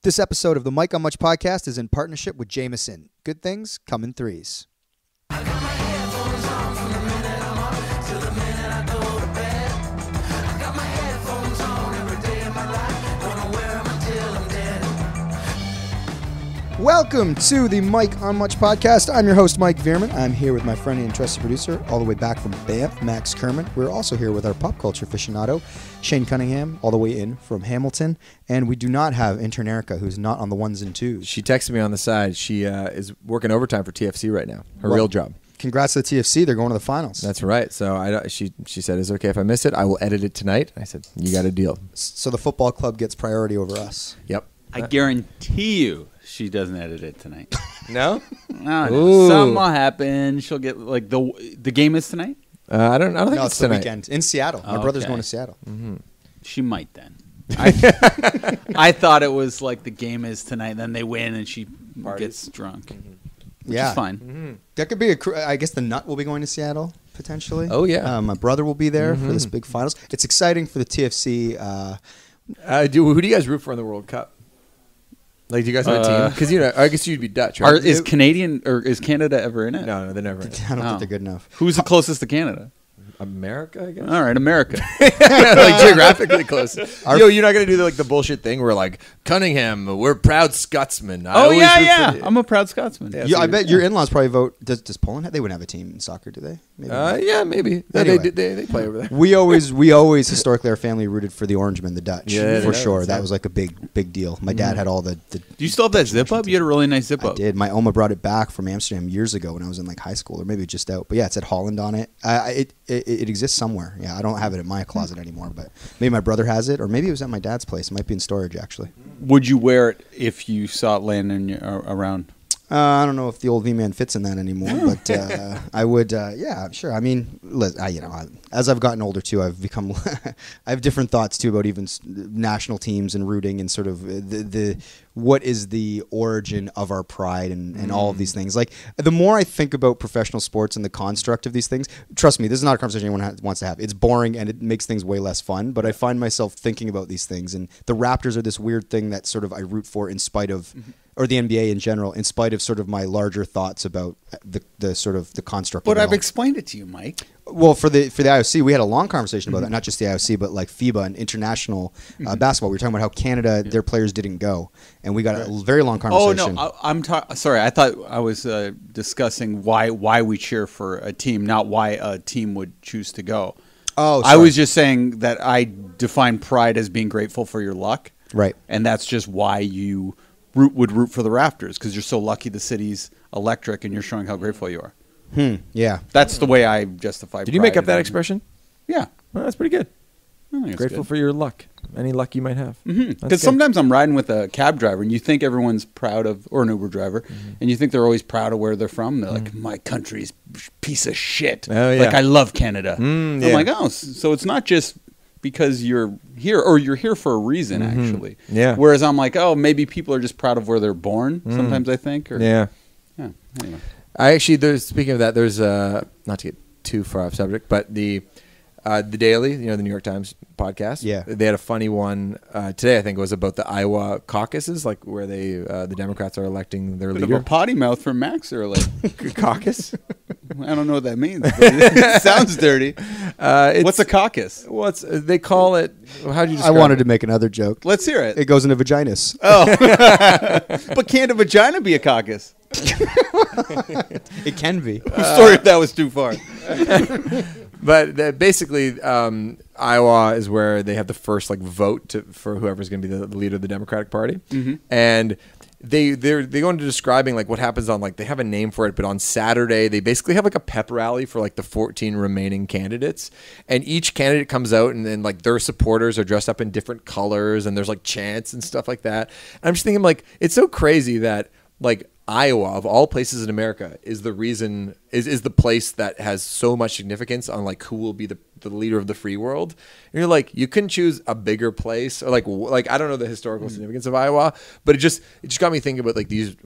This episode of the Mike on Much podcast is in partnership with Jameson. Good things come in threes. Welcome to the Mike on Much podcast. I'm your host, Mike Veerman. I'm here with my friend and trusted producer, all the way back from Banff, Max Kerman. We're also here with our pop culture aficionado, Shane Cunningham, all the way in from Hamilton. And we do not have intern Erica, who's not on the ones and twos. She texted me on the side. She is working overtime for TFC right now, her real job. Congrats to the TFC. They're going to the finals. That's right. So she said, is it okay if I miss it? I will edit it tonight. I said, you got a deal. So the football club gets priority over us. Yep. I guarantee you she doesn't edit it tonight. No? No. Something will happen. She'll get, like, the game is tonight? I don't think No, it's the tonight. weekend. In Seattle. My brother's going to Seattle. Mm-hmm. She might then. I thought it was like the game is tonight, then they win and she gets drunk. Mm-hmm. Which is fine. Mm-hmm. That could be I guess the Nut will be going to Seattle, potentially. Oh, yeah. My brother will be there for this big finals. It's exciting for the TFC. Who do you guys root for in the World Cup? Like, do you guys have a team? Because, I guess you'd be Dutch, right? Is Canada ever in it? No, they're never in it. I don't think they're good enough. Who's the closest to Canada? America, I guess. All right, America. Like geographically close. You're not gonna do the bullshit thing where like Cunningham, we're proud Scotsmen. Yeah. I'm a proud Scotsman. Yeah, I bet your in-laws probably vote. Does Poland? They wouldn't have a team in soccer, do they? Maybe yeah, maybe. Anyway. They play over there. We always historically our family rooted for the Orangemen, the Dutch, for sure. That was like a big deal. My dad had all the. Do you still have that zip up? You had a really nice zip up. I did. My Oma brought it back from Amsterdam years ago when I was in like high school or maybe just out. But yeah, it said Holland on it. It exists somewhere. Yeah, I don't have it in my closet anymore, but maybe my brother has it, or maybe it was at my dad's place. It might be in storage, actually. Would you wear it if you saw it laying around? I don't know if the old V-Man fits in that anymore, but I would. Yeah, sure. I mean, as I've gotten older too, I've become. I have different thoughts too about even national teams and rooting and sort of the what is the origin of our pride and all of these things. Like the more I think about professional sports and the construct of these things, trust me, this is not a conversation anyone wants to have. It's boring and it makes things way less fun. But I find myself thinking about these things, and the Raptors are this weird thing that sort of I root for in spite of. Or the NBA in general, in spite of sort of my larger thoughts about the sort of the construct. But I've explained it to you, Mike. Well, for the IOC, we had a long conversation about that. Not just the IOC, but like FIBA and international basketball. We were talking about how Canada, their players didn't go, and we got a very long conversation. Oh no, sorry. I thought I was discussing why we cheer for a team, not why a team would choose to go. Oh, sorry. I was just saying that I define pride as being grateful for your luck, right? And that's just why you. Would root for the Raptors because you're so lucky the city's electric and you're showing how grateful you are. Yeah. That's the way I justify Did you make up that expression? Yeah. Well, that's pretty good. Grateful for your luck. Any luck you might have. Because sometimes I'm riding with a cab driver and you think everyone's proud of, or an Uber driver, and you think they're always proud of where they're from. They're like, my country's piece of shit. Oh, yeah. Like, I love Canada. I'm like, oh, so it's not just because you're here, or you're here for a reason, actually. Yeah. Whereas I'm like, oh, maybe people are just proud of where they're born. Sometimes I think. Or, yeah. Anyway. Speaking of that, there's not to get too far off subject, but the Daily, the New York Times podcast. Yeah. They had a funny one today. I think it was about the Iowa caucuses, like where the Democrats are electing their Bit leader. of a potty mouth from Max earlier. Caucus. I don't know what that means. But it sounds dirty. What's a caucus? They call it? How do you describe I wanted to make another joke. Let's hear it. It goes into vaginas. Oh, but can't a vagina be a caucus? It can be. Sorry if that was too far. But basically, Iowa is where they have the first vote for whoever's going to be the leader of the Democratic Party, and they go into describing what happens on they have a name for it, but on Saturday they basically have a pep rally for the 14 remaining candidates, and each candidate comes out and then their supporters are dressed up in different colors and there's chants and stuff like that. And I'm just thinking it's so crazy that Iowa, of all places in America, is the reason is the place that has so much significance on who will be the leader of the free world. And you're you couldn't choose a bigger place, or I don't know the historical significance of Iowa, but it just got me thinking about these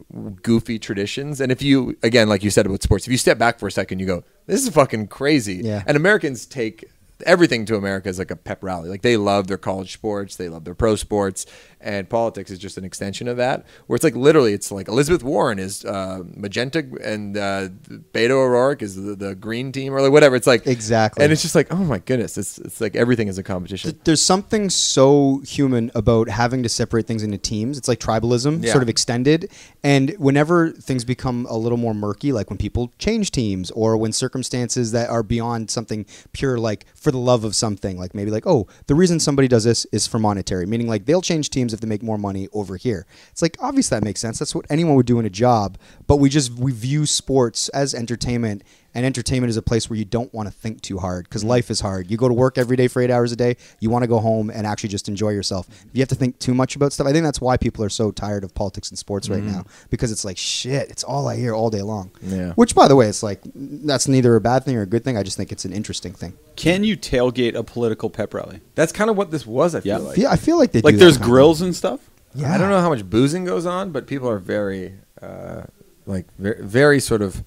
goofy traditions. And if you, again, like you said about sports, if you step back for a second, you go, this is fucking crazy. Yeah. And Americans take everything to America is like a pep rally. Like they love their college sports, they love their pro sports, and politics is just an extension of that. Where it's like literally, it's like Elizabeth Warren is magenta and Beto O'Rourke is the green team or like whatever. It's like exactly, and it's just like, oh my goodness, it's like everything is a competition. There's something so human about having to separate things into teams. It's like tribalism, sort of extended. And whenever things become a little more murky, like when people change teams or when circumstances that are beyond something pure, like for the love of something, like maybe like, oh, the reason somebody does this is for monetary, meaning like they'll change teams if they make more money over here. It's like, obviously that makes sense. That's what anyone would do in a job. But we view sports as entertainment. And entertainment is a place where you don't want to think too hard because life is hard. You go to work every day for 8 hours a day. You want to go home and actually just enjoy yourself. If you have to think too much about stuff, I think that's why people are so tired of politics and sports right now, because it's like, shit, it's all I hear all day long. Yeah. Which, by the way, it's like, that's neither a bad thing or a good thing. I just think it's an interesting thing. Can you tailgate a political pep rally? That's kind of what this was, I feel like. I feel like they do Like that there's kind of grills and stuff? Yeah. I don't know how much boozing goes on, but people are very, very sort of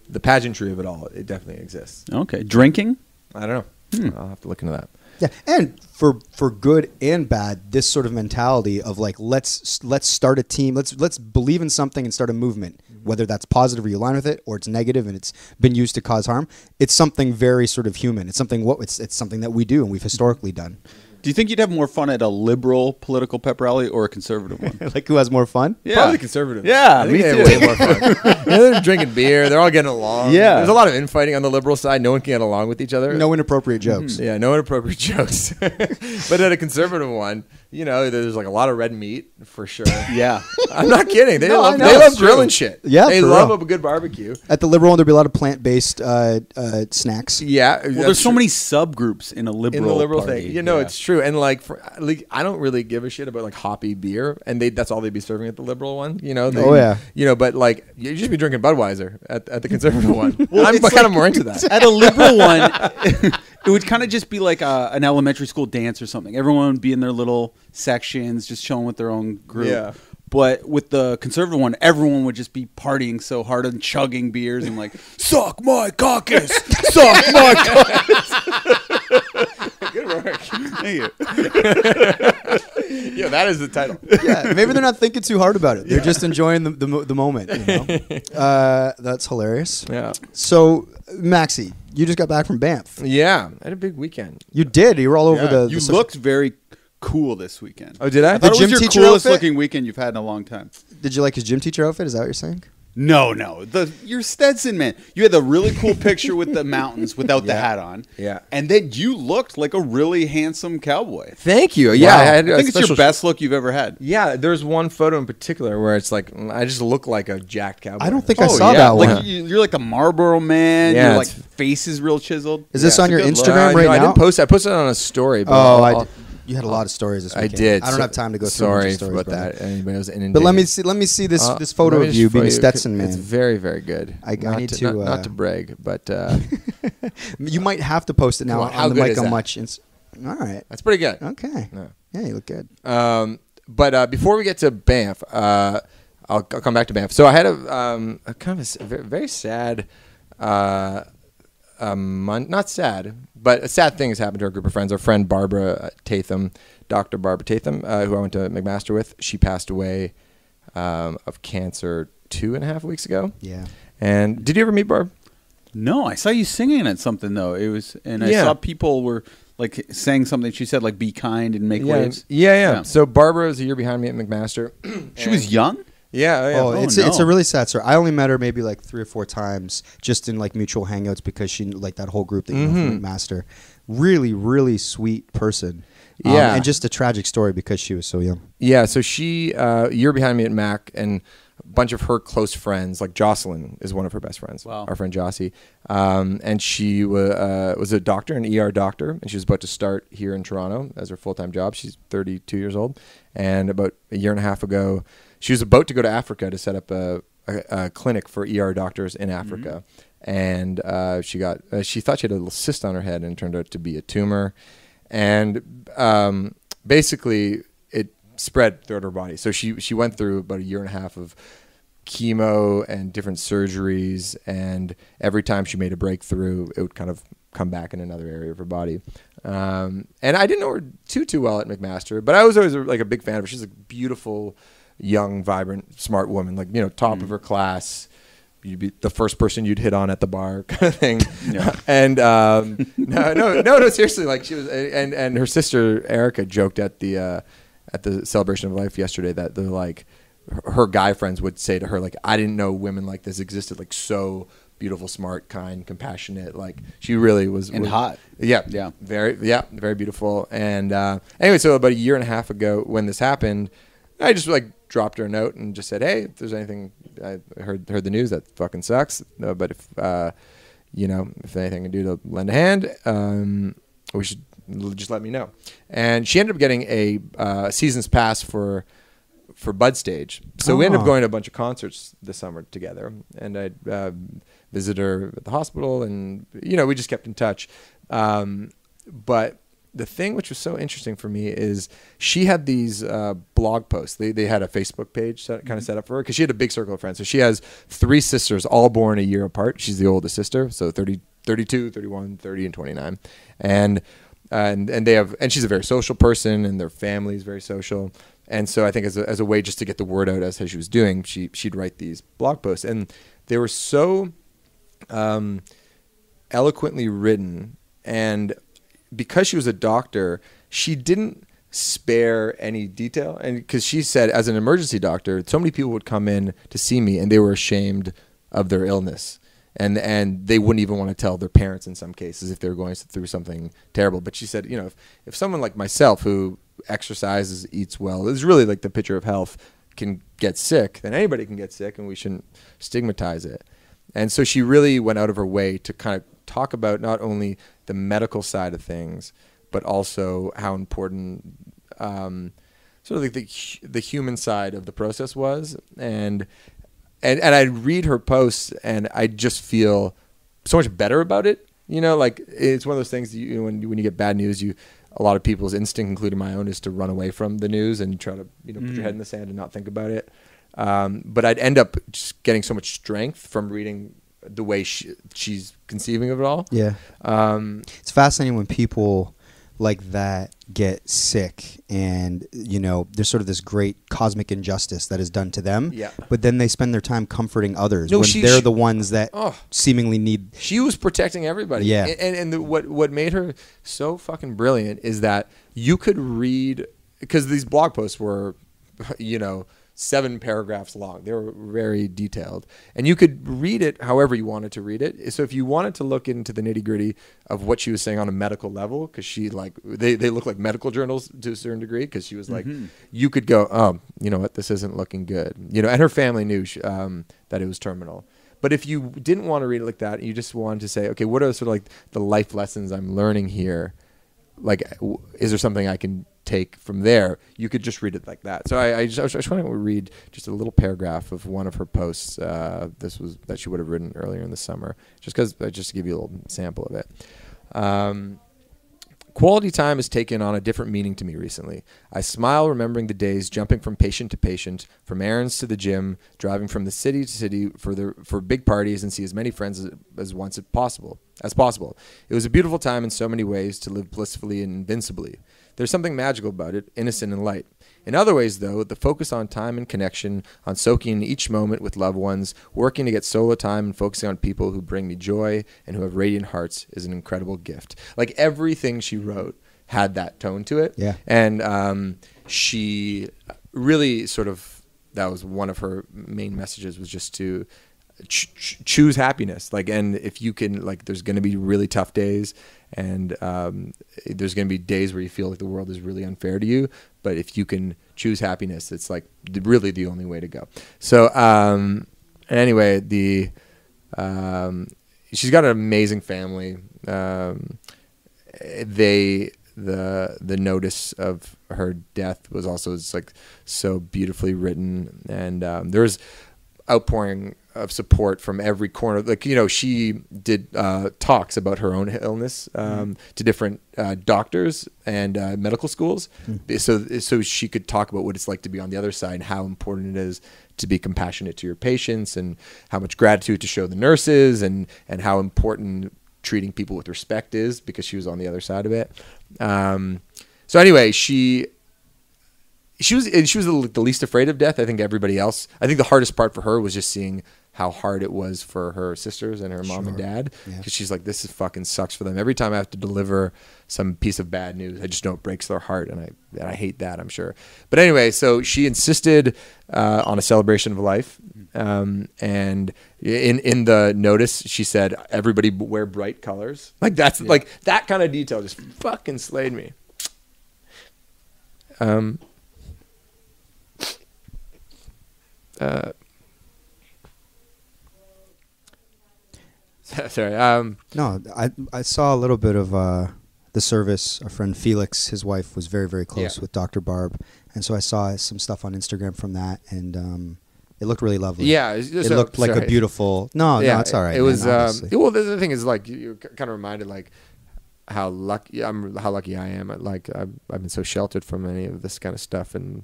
the pageantry of it all. It definitely exists. Okay. Drinking? I don't know. I'll have to look into that. Yeah, and for good and bad, this sort of mentality of like let's start a team, let's believe in something and start a movement, whether that's positive or you align with it, or it's negative and it's been used to cause harm. It's something very sort of human. It's something it's something that we do and we've historically done. Do you think you'd have more fun at a liberal political pep rally or a conservative one? Like who has more fun? Yeah. Probably conservative. Yeah, I think me they too. have way more fun. They're drinking beer. They're all getting along. Yeah. There's a lot of infighting on the liberal side. No one can get along with each other. No inappropriate jokes. Yeah, no inappropriate jokes. But at a conservative one, you know, there's like a lot of red meat for sure. Yeah. I'm not kidding. They No, I love, know, they love it's true. grilling shit. Yeah, they for love real. a good barbecue. At the liberal one, there'll be a lot of plant-based snacks. Yeah, Well, there's so many subgroups in a liberal in the liberal party. thing. You know, Yeah. it's true. And like, I don't really give a shit about like hoppy beer, and that's all they'd be serving at the liberal one. You know, Oh, yeah. You know, but like you just be drinking Budweiser at the conservative one. Well, I'm it's kind of more into that. At a liberal one, it would kind of just be like an elementary school dance or something. Everyone would be in their little sections, just chilling with their own group. Yeah. But with the conservative one, everyone would just be partying so hard and chugging beers and like, suck my caucus, suck my caucus. Good work. Thank you. Yeah, that is the title. Yeah, maybe they're not thinking too hard about it. They're just enjoying the moment. You know? That's hilarious. Yeah. So, Maxie, you just got back from Banff. Yeah, I had a big weekend. You did. You were all over the You social- looked very cool this weekend. Oh, did I? I thought The it gym was your teacher coolest outfit? looking weekend you've had in a long time. Did you like his gym teacher outfit? Is that what you're saying? No. Your Stetson, man. You had the really cool picture with the mountains without the hat on. Yeah. And then you looked like a really handsome cowboy. Thank you. Yeah, Wow. I had I a think it's your special- best look you've ever had. Yeah, there's one photo in particular where it's like I just look like a jacked cowboy. I don't think I saw that one. Like you're like the Marlboro man. Yeah, your like it's- face is real chiseled. Is this on your it's a good look. Instagram right I now? didn't post. I posted it on a story. But Oh, you had a lot of stories this I weekend. did. I don't have time to go through a bunch Sorry of stories about brother. that. Anybody was inundated. But let me see this photo let me of you just being a show Stetson man. It's very, very good. I Not need to, not to brag, but You might have to post it now Come on, how on the good mic is on that? much. All right. that's pretty good. Okay. No. Yeah, you look good. But before we get to Banff, I'll come back to Banff. So I had a kind of a very sad, not sad, but a sad thing has happened to our group of friends. Our friend Barbara Tatham, Dr. Barbara Tatham, who I went to McMaster with, she passed away of cancer 2.5 weeks ago. Yeah. And did you ever meet Barb? No, I saw you singing at something though. It was, and I Yeah. saw people were like saying something. She said like, "Be kind and make waves." Yeah. So Barbara was a year behind me at McMaster. She was young. Yeah. Oh, Oh, it's no. a really sad story. I only met her maybe like 3 or 4 times, just in like mutual hangouts because she like that whole group that you know from McMaster. Really, really sweet person. Yeah. And just a tragic story because she was so young. Yeah, so she, a year behind me at Mac, and a bunch of her close friends, like Jocelyn is one of her best friends, Wow. our friend Jossie. And she was a doctor, an ER doctor, and she was about to start here in Toronto as her full-time job. She's 32 years old. And about a year and a half ago, she was about to go to Africa to set up a clinic for ER doctors in Africa. And she thought she had a little cyst on her head, and it turned out to be a tumor. And basically, it spread throughout her body. So she went through about a year and a half of chemo and different surgeries, and every time she made a breakthrough, it would kind of come back in another area of her body. And I didn't know her too well at McMaster, but I was always like a big fan of her. She's a beautiful, young, vibrant, smart woman, like, top of her class. You'd be the first person you'd hit on at the bar, kind of thing. Yeah. And no, seriously, like she was, and her sister Erica joked at the Celebration of Life yesterday that they're like, her guy friends would say to her, like, I didn't know women like this existed, like so beautiful, smart, kind, compassionate. Like she really was hot. Yeah, very beautiful. And anyway, so about a year and a half ago when this happened, I just like dropped her a note and just said, hey, if there's anything, I heard the news, that fucking sucks. But if anything I can do to lend a hand, we should just let me know. And she ended up getting a season's pass for Bud Stage. So we ended up going to a bunch of concerts this summer together, and I visited her at the hospital, and we just kept in touch. But the thing which was so interesting for me is she had these blog posts. They had a Facebook page kind of set up for her because she had a big circle of friends. So she has 3 sisters, all born a year apart. She's the oldest sister, so 32, 31, 30, and 29. And they have, and she's a very social person, and their family is very social. And so I think as a way just to get the word out as she was doing, she'd write these blog posts, and they were so eloquently written. And because she was a doctor, she didn't spare any detail. And because she said, as an emergency doctor, so many people would come in to see me, and they were ashamed of their illness. And they wouldn't even want to tell their parents in some cases if they were going through something terrible. But she said, if someone like myself who exercises, eats well, is really like the picture of health, can get sick, then anybody can get sick, and we shouldn't stigmatize it. And so she really went out of her way to kind of talk about not only the medical side of things, but also how important sort of like the human side of the process was. And I read her posts, and I just feel so much better about it. Like it's one of those things when you get bad news, a lot of people's instinct, including my own, is to run away from the news and try to put your head in the sand and not think about it. But I'd end up just getting so much strength from reading the way she's conceiving of it all. Yeah. It's fascinating when people like that get sick, and there's sort of this great cosmic injustice that is done to them. Yeah. But then they spend their time comforting others when they're the ones that seemingly need. She was protecting everybody. Yeah. And what made her so fucking brilliant is that you could read, because these blog posts were 7 paragraphs long. They were very detailed, and you could read it however you wanted to read it. So if you wanted to look into the nitty gritty of what she was saying on a medical level, because she they look like medical journals to a certain degree, because she was like, you could go, oh, you know what, this isn't looking good. And her family knew that it was terminal. But if you didn't want to read it like that, and you just wanted to say, okay, what are sort of like the life lessons I'm learning here? Like, is there something I can take from there? You could just read it like that. So I just want to read just a little paragraph of one of her posts. This was that she would have written earlier in the summer, just to give you a little sample of it. Quality time has taken on a different meaning to me recently. I smile remembering the days jumping from patient to patient, from errands to the gym, driving from the city to city for big parties and see as many friends as once as possible. It was a beautiful time in so many ways to live blissfully and invincibly. There's something magical about it, innocent and light. In other ways, though, the focus on time and connection, on soaking in each moment with loved ones, working to get solo time and focusing on people who bring me joy and who have radiant hearts is an incredible gift. Like everything she wrote had that tone to it. Yeah. And she really sort of, that was one of her main messages, was just to choose happiness. Like, and if you can, like, there's going to be really tough days, and there's going to be days where you feel like the world is really unfair to you, but if you can choose happiness, it's like really the only way to go. So anyway, she's got an amazing family. The notice of her death was also just like so beautifully written, and there's outpouring of support from every corner. Like, you know, she did talks about her own illness to different doctors and medical schools, so she could talk about what it's like to be on the other side and how important it is to be compassionate to your patients, and how much gratitude to show the nurses, and how important treating people with respect is, because she was on the other side of it. So anyway, she was the least afraid of death. I think everybody else. I think the hardest part for her was just seeing how hard it was for her sisters and her mom and dad, because she's like, this is fucking sucks for them. Every time I have to deliver some piece of bad news, I just know it breaks their heart, and I hate that, I'm sure. But anyway, so she insisted on a celebration of life, and in the notice she said, everybody wear bright colors. Like that's like that kind of detail just fucking slayed me. Sorry. No, I saw a little bit of the service. Our friend Felix, his wife, was very, very close with Dr. Barb, and so I saw some stuff on Instagram from that, and it looked really lovely. Yeah, it looked like a beautiful. No, it's all right. It was. Obviously. Well, the thing is, like, you're kind of reminded, like, how lucky I am. Like, I've been so sheltered from any of this kind of stuff, and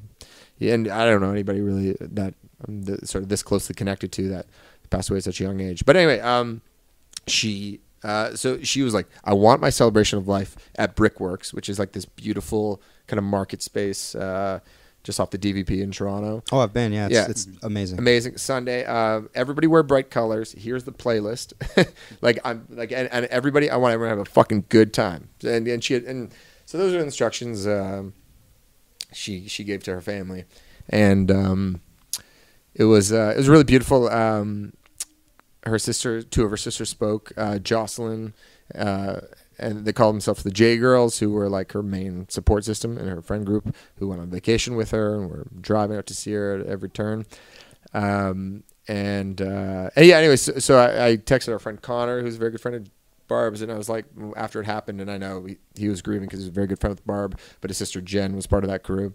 I don't know anybody really that I'm sort of this closely connected to that passed away at such a young age. But anyway, so she was like, I want my celebration of life at Brickworks, which is like this beautiful kind of market space just off the DVP in Toronto. Oh, I've been, it's amazing. Amazing. Sunday. Everybody wear bright colors. Here's the playlist. And everybody, I want everyone to have a fucking good time. And so those are instructions she gave to her family. And it was really beautiful. Two of her sisters spoke, Jocelyn, and they called themselves the J Girls, who were like her main support system in her friend group, who went on vacation with her and were driving out to see her at every turn. Anyway, so I texted our friend Connor, who's a very good friend of Barb's, and I was like, after it happened, and I know he was grieving because he was a very good friend with Barb, but his sister Jen was part of that crew.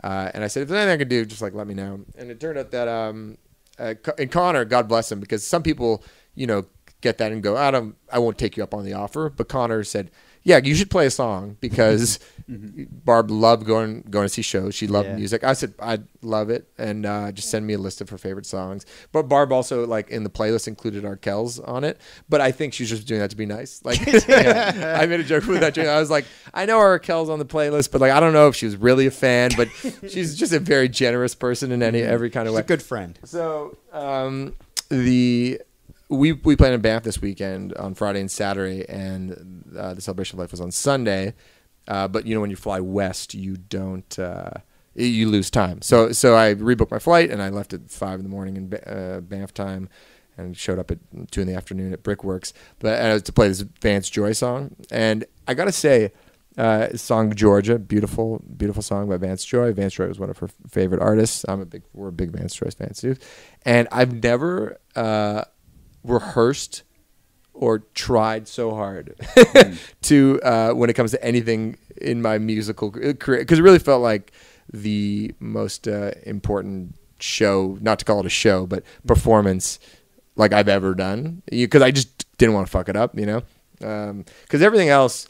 And I said, if there's anything I can do, just like let me know. And it turned out that and Connor, God bless him, because some people, you know, get that and go, I won't take you up on the offer. But Connor said, yeah, you should play a song, because Barb loved going to see shows. She loved music. I said, I'd love it, and just send me a list of her favorite songs. But Barb also, like, in the playlist included Arkells on it. But I think she's just doing that to be nice. Like, I made a joke with that. I was like, I know Arkells on the playlist, but like, I don't know if she was really a fan. But she's just a very generous person in every kind of way. She's a good friend. So we played in Banff this weekend on Friday and Saturday, and the Celebration of Life was on Sunday. But you know, when you fly west, you don't you lose time. So I rebooked my flight, and I left at 5 a.m. in Banff time, and showed up at 2 p.m. at Brickworks. But to play this Vance Joy song, and I gotta say, song Georgia, beautiful song by Vance Joy. Vance Joy was one of her favorite artists. We're a big Vance Joy fans too, and I've never rehearsed or tried so hard to when it comes to anything in my musical career, because it really felt like the most important show, not to call it a show, but performance like I've ever done, because I just didn't want to fuck it up, you know, because everything else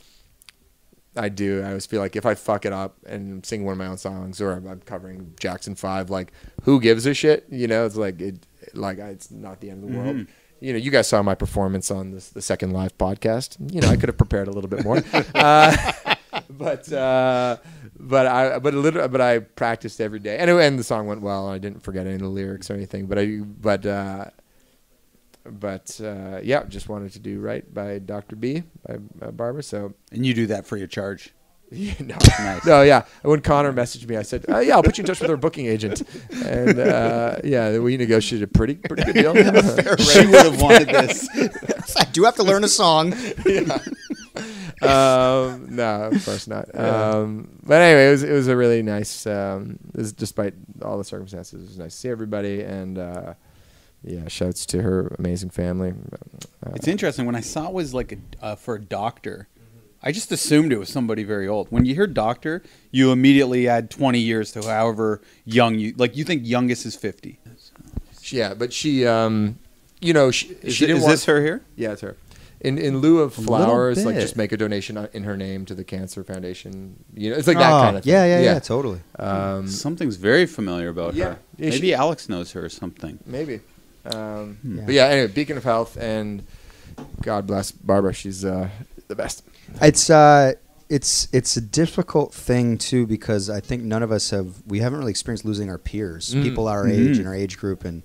I do, I always feel like if I fuck it up and I'm singing one of my own songs, or I'm covering Jackson 5, like, who gives a shit, you know? It's like it's not the end of the world. You know, you guys saw my performance on the Second Live podcast. You know, I could have prepared a little bit more, but I practiced every day. Anyway, and the song went well. I didn't forget any of the lyrics or anything. But just wanted to do right by Dr. B, by Barbara. So, and you do that free of charge. No. Nice. No, yeah. When Connor messaged me, I said, I'll put you in touch with our booking agent. And we negotiated a pretty good deal. She would have wanted this. I do have to learn a song. Yeah. No, of course not. But anyway, it was a really nice, despite all the circumstances, it was nice to see everybody. And shouts to her amazing family. It's interesting. When I saw it was like for a doctor, I just assumed it was somebody very old. When you hear doctor, you immediately add 20 years to however young you think youngest is 50. But she, you know, she didn't Is want. this her here? Yeah, it's her. In lieu of flowers, like bit. just make a donation in her name to the Cancer Foundation. You know, it's like that kind of thing. Yeah, totally. Something's very familiar about Yeah. her. Yeah, Maybe Alex knows her or something. Maybe. But yeah, anyway, beacon of health, and God bless Barbara. She's the best. It's a difficult thing too, because I think none of us we haven't really experienced losing our peers, people our age in our age group, and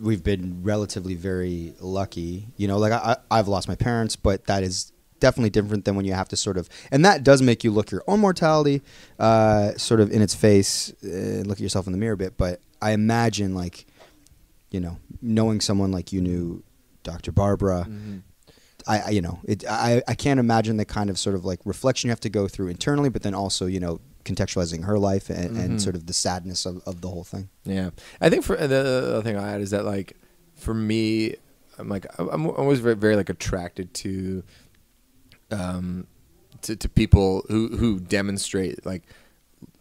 we've been relatively very lucky. You know, like I've lost my parents, but that is definitely different than when you have to sort of, and that does make you look your own mortality sort of in its face, look at yourself in the mirror a bit. But I imagine, like, you know, knowing someone like you knew Dr. Barbara, I can't imagine the kind of sort of like reflection you have to go through internally, but then also, you know, contextualizing her life and sort of the sadness of the whole thing. Yeah. I think for the other thing I add is that, like, for me, I'm always very, very like attracted to people who demonstrate like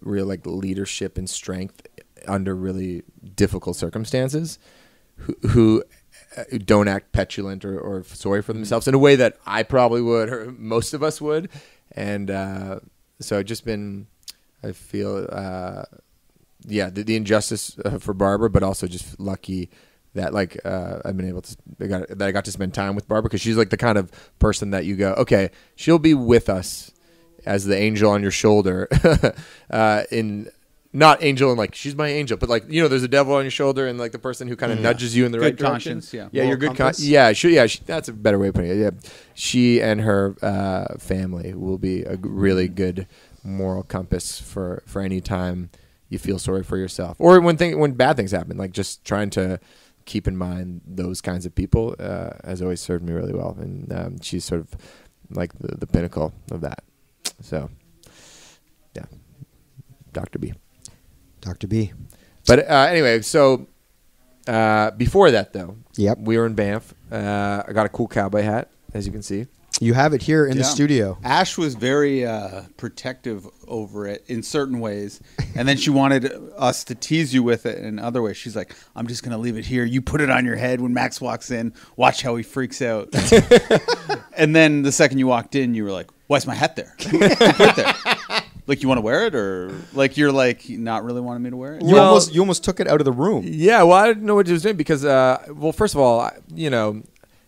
real like leadership and strength under really difficult circumstances, who don't act petulant or sorry for themselves in a way that I probably would, or most of us would. And so I've just been, I feel, the injustice for Barbara, but also just lucky that like I've been able to, that I got to spend time with Barbara, because she's like the kind of person that you go, okay, she'll be with us as the angel on your shoulder, not angel and like she's my angel, but like, you know, there's a devil on your shoulder and like the person who kind of nudges you in the Good right conscience, direction. yeah. Your good conscience. That's a better way of putting it. Yeah, she and her family will be a really good moral compass for any time you feel sorry for yourself, or when bad things happen. Like, just trying to keep in mind those kinds of people has always served me really well, and she's sort of like the pinnacle of that. So, yeah, Dr. B. But anyway, so before that, though, we were in Banff. I got a cool cowboy hat, as you can see. You have it here in the studio. Ash was very protective over it in certain ways, and then she wanted us to tease you with it in other ways. She's like, I'm just going to leave it here. You put it on your head when Max walks in. Watch how he freaks out. And then the second you walked in, you were like, why's my hat there? Put it there. Like, you want to wear it, or like you're like not really wanting me to wear it? You almost took it out of the room. Yeah, well, I didn't know what he was doing because, well, first of all, you know,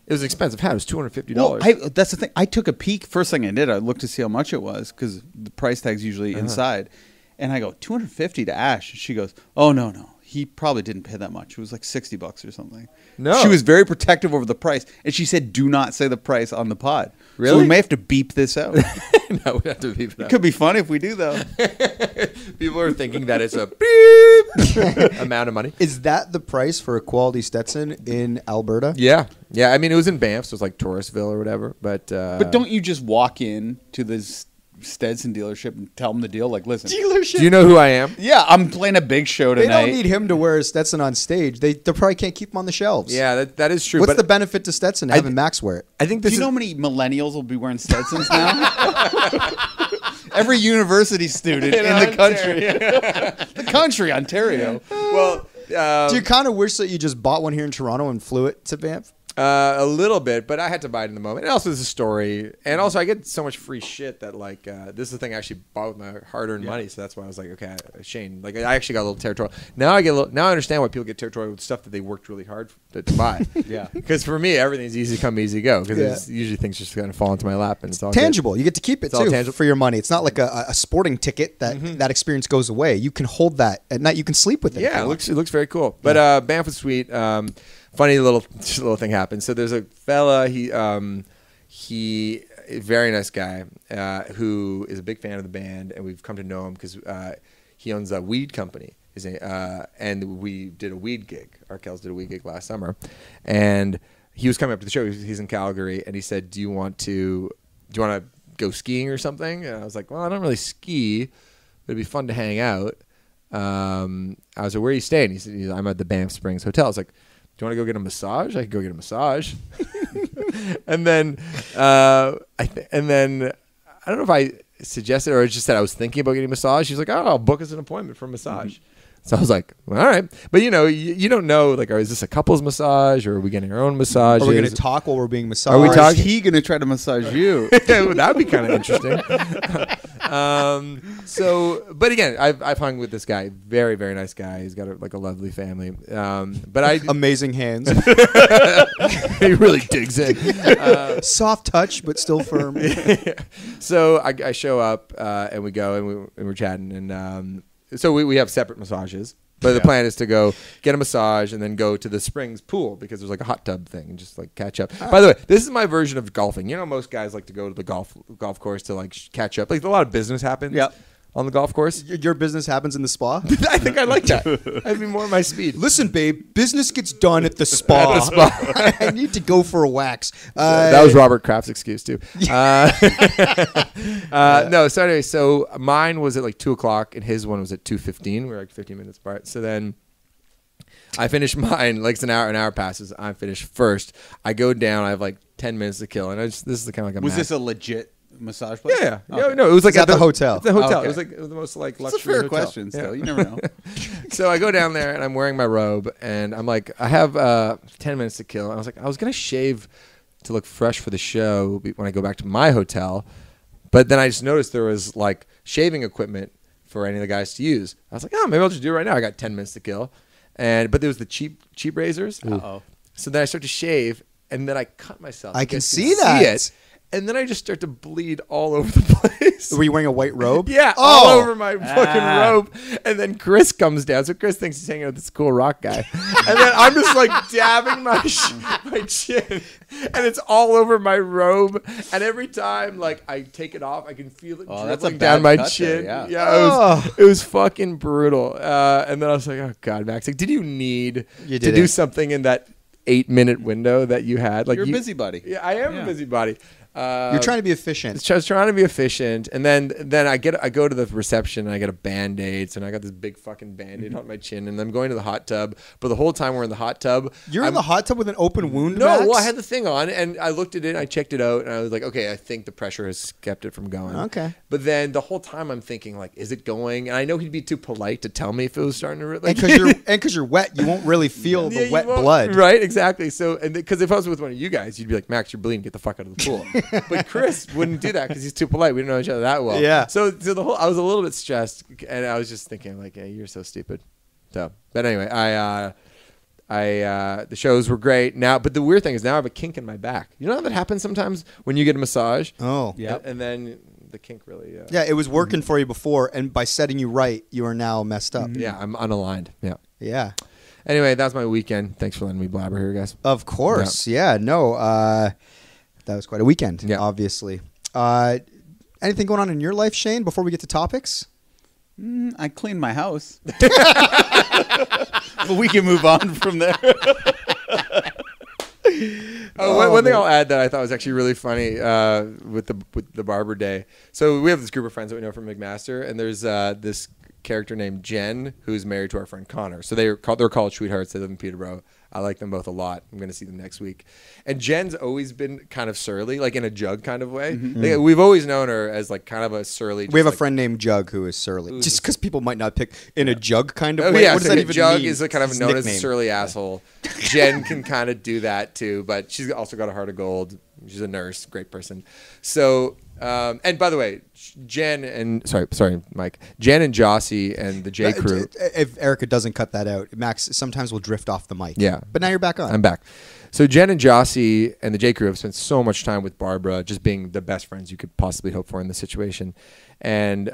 it was an expensive hat. It was $250. Well, that's the thing. I took a peek. First thing I did, I looked to see how much it was, because the price tag's usually inside. And I go, $250 to Ash. She goes, oh, no. He probably didn't pay that much. It was like $60 or something. No. She was very protective over the price. And she said, do not say the price on the pod. Really? So we may have to beep this out. No, we have to beep it out. It could be funny if we do, though. People are thinking that it's a beep amount of money. Is that the price for a quality Stetson in Alberta? Yeah. I mean, it was in Banff, so it's like Touristville or whatever. But don't you just walk in to this Stetson dealership and tell them the deal? Like, listen. Dealership? Do you know who I am? Yeah, I'm playing a big show tonight. They don't need him to wear a Stetson on stage. They probably can't keep him on the shelves. Yeah, that is true. What's the benefit to Stetson having Max wear it? I think Do you know how many millennials will be wearing Stetsons now? Every university student in the country. The country, Ontario. Well, do you kind of wish that you just bought one here in Toronto and flew it to Banff? A little bit, but I had to buy it in the moment. And also, there's a story, and also I get so much free shit that like this is the thing I actually bought with my hard-earned money. So that's why I was like, okay, Shane, like I actually got a little territorial. Now I understand why people get territorial with stuff that they worked really hard to buy. Yeah, because for me, everything's easy come, easy go. Because usually things just kind of fall into my lap, and it's all tangible. Good. You get to keep it too for your money. It's not like a sporting ticket that that experience goes away. You can hold that at night. You can sleep with it. Yeah, it looks very cool. But Banff was sweet. Funny little thing happened. So there's a fella, he a very nice guy who is a big fan of the band, and we've come to know him because he owns a weed company. And we did a weed gig. Arkells did a weed gig last summer, and he was coming up to the show. He's in Calgary, and he said, "Do you want to go skiing or something?" And I was like, "Well, I don't really ski, but it'd be fun to hang out." I was like, "Where are you staying?" He said, "I'm at the Banff Springs Hotel." I was like, "Do you want to go get a massage?" I could go get a massage. And then, I don't know if I suggested or just said I was thinking about getting a massage. She's like, "Oh, I'll book us an appointment for a massage." So I was like, well, all right. But, you don't know, like, is this a couple's massage or are we getting our own massages? Are we going to talk while we're being massaged? Are we Or talking? is he going to try to massage you? That would be kind of interesting. But again, I've hung with this guy. Very, very nice guy. He's got a lovely family. Amazing hands. He really digs in. Soft touch, but still firm. So I show up and we go and we're chatting and so we have separate massages. But the plan is to go get a massage and then go to the Springs pool because there's like a hot tub thing and just like catch up. By the way, this is my version of golfing. Most guys like to go to the golf course to like catch up. Like a lot of business happens on the golf course. Your business happens in the spa? I think I like that. That'd be more my speed. Listen, babe, business gets done at the spa. I need to go for a wax. That was Robert Kraft's excuse too. No, so anyway, so mine was at like 2:00 and his one was at 2:15. We were like 15 minutes apart. So then I finished mine. Like it's an hour passes. I finish first. I go down. I have like 10 minutes to kill, and this is kind of like a. Was this a legit massage place? Yeah. Okay. No, it was like at the hotel. It's the hotel. Okay. It was the most like That's luxury a fair hotel. question. Still, you never know. So I go down there and I'm wearing my robe and I'm like, I have 10 minutes to kill. And I was like, I was gonna shave to look fresh for the show when I go back to my hotel, but then I just noticed there was like shaving equipment for any of the guys to use. I was like, oh, maybe I'll just do it right now. I got 10 minutes to kill, but there was the cheap razors. Uh-oh. So then I start to shave and then I cut myself. I You can guys see that. it. And then I just start to bleed all over the place. Were you wearing a white robe? Yeah, all over my fucking robe. And then Chris comes down. So Chris thinks he's hanging out with this cool rock guy. And then I'm just like dabbing my chin. And it's all over my robe. And every time like I take it off, I can feel it dribbling down my chin. There, It was fucking brutal. And then I was like, oh God, Max, like, did you need to do something in that 8-minute window that you had? Like You're a busybody. Yeah, I am a busybody. You're trying to be efficient. I was trying to be efficient, and then I go to the reception and I get a Band-Aid, so I got this big fucking Band-Aid on my chin, and I'm going to the hot tub. But the whole time we're in the hot tub, You're in the hot tub with an open wound. No, Max? well, I had the thing on, and I looked at it, and I checked it out, and I was like, okay, I think the pressure has kept it from going. Okay. But then the whole time I'm thinking, like, is it going? And I know he'd be too polite to tell me if it was starting to like. And because you're wet, you won't really feel the wet blood. Right, exactly. So, and because if I was with one of you guys, you'd be like, Max, you're bleeding, get the fuck out of the pool. But Chris wouldn't do that because he's too polite. We didn't know each other that well. Yeah. So I was a little bit stressed, and I was just thinking, like, hey, you're so stupid. So, but anyway, the shows were great. But the weird thing is now I have a kink in my back. You know how that happens sometimes when you get a massage? Oh. Yeah. And then the kink really. Yeah, it was working for you before, and by setting you right, you are now messed up. Yeah, I'm unaligned. Yeah. Yeah. Anyway, that's my weekend. Thanks for letting me blabber here, guys. Of course. Yeah. No. That was quite a weekend. Yeah. Obviously. Anything going on in your life, Shane? Before we get to topics. I cleaned my house. But we can move on from there. One thing I'll add that I thought was actually really funny with the Barber Day. So we have this group of friends that we know from McMaster, and there's this character named Jen who's married to our friend Connor. So they're college sweethearts. They live in Peterborough. I like them both a lot. I'm going to see them next week. And Jen's always been kind of surly, like in a Jug kind of way. Like, we've always known her as like kind of a surly. We have a friend named Jug who is surly. Just because people might not pick in a Jug kind of Oh, way. yeah, What does so that even Jug mean? is kind of His known as a nickname. surly asshole. Jen can kind of do that too, but she's also got a heart of gold. She's a nurse, great person. So, and by the way, Jen and Mike, Jen and Jossie and the J crew. If Erica doesn't cut that out, Max sometimes will drift off the mic. Yeah. But now you're back on. I'm back. So Jen and Jossie and the J crew have spent so much time with Barbara, just being the best friends you could possibly hope for in this situation. And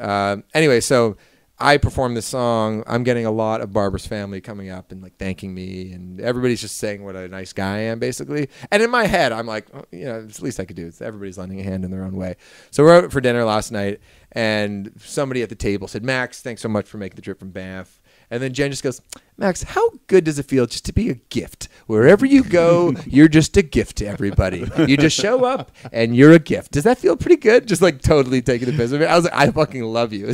anyway, so I performed this song. I'm getting a lot of Barbara's family coming up and like thanking me, and everybody's just saying what a nice guy I am, basically. And in my head, I'm like, oh, it's the least I could do. It's everybody's lending a hand in their own way. So we're out for dinner last night, and somebody at the table said, "Max, thanks so much for making the trip from Banff." And then Jen just goes, "Max, how good does it feel just to be a gift? Wherever you go, you're just a gift to everybody. You just show up and you're a gift. Does that feel pretty good?" Just like totally taking the piss of it. I was like, I fucking love you.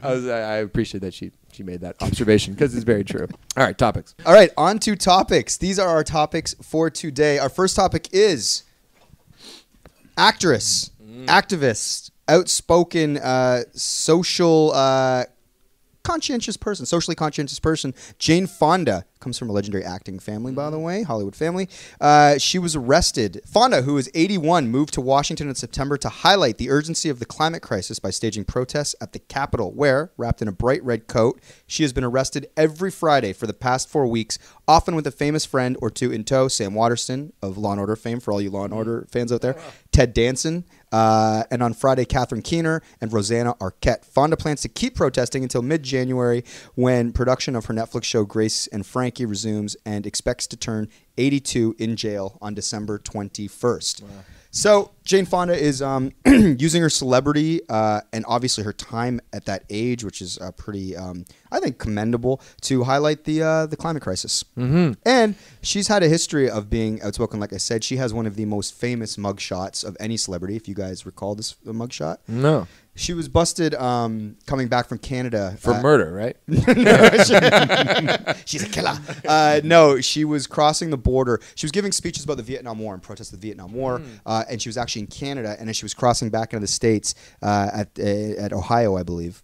I appreciate that she made that observation because it's very true. All right, topics. All right, on to topics. These are our topics for today. Our first topic is actress, activist, outspoken social conscientious person, socially conscientious person. Jane Fonda comes from a legendary acting family, by the way, Hollywood family. She was arrested. Fonda, who is 81, moved to Washington in September to highlight the urgency of the climate crisis by staging protests at the Capitol, where, wrapped in a bright red coat, she has been arrested every Friday for the past 4 weeks, often with a famous friend or two in tow. Sam Waterston of Law & Order fame, for all you Law & Order fans out there. Ted Danson. And on Friday, Catherine Keener and Rosanna Arquette. Fonda plans to keep protesting until mid-January, when production of her Netflix show Grace and Frankie resumes, and expects to turn 82 in jail on December 21st. Wow. So Jane Fonda is using her celebrity and obviously her time at that age, which is pretty, I think, commendable, to highlight the climate crisis. Mm-hmm. And she's had a history of being outspoken. Like I said, she has one of the most famous mugshots of any celebrity. If you guys recall this mugshot, no. She was busted coming back from Canada. For murder, right? She's a killer. No, she was crossing the border. She was giving speeches about the Vietnam War and protest of the Vietnam War. And she was actually in Canada. And as she was crossing back into the States at Ohio, I believe.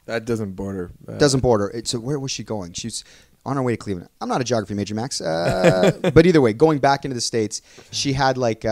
That doesn't border. Doesn't border. So where was she going? She's on her way to Cleveland. I'm not a geography major, Max. But either way, going back into the States, she had like...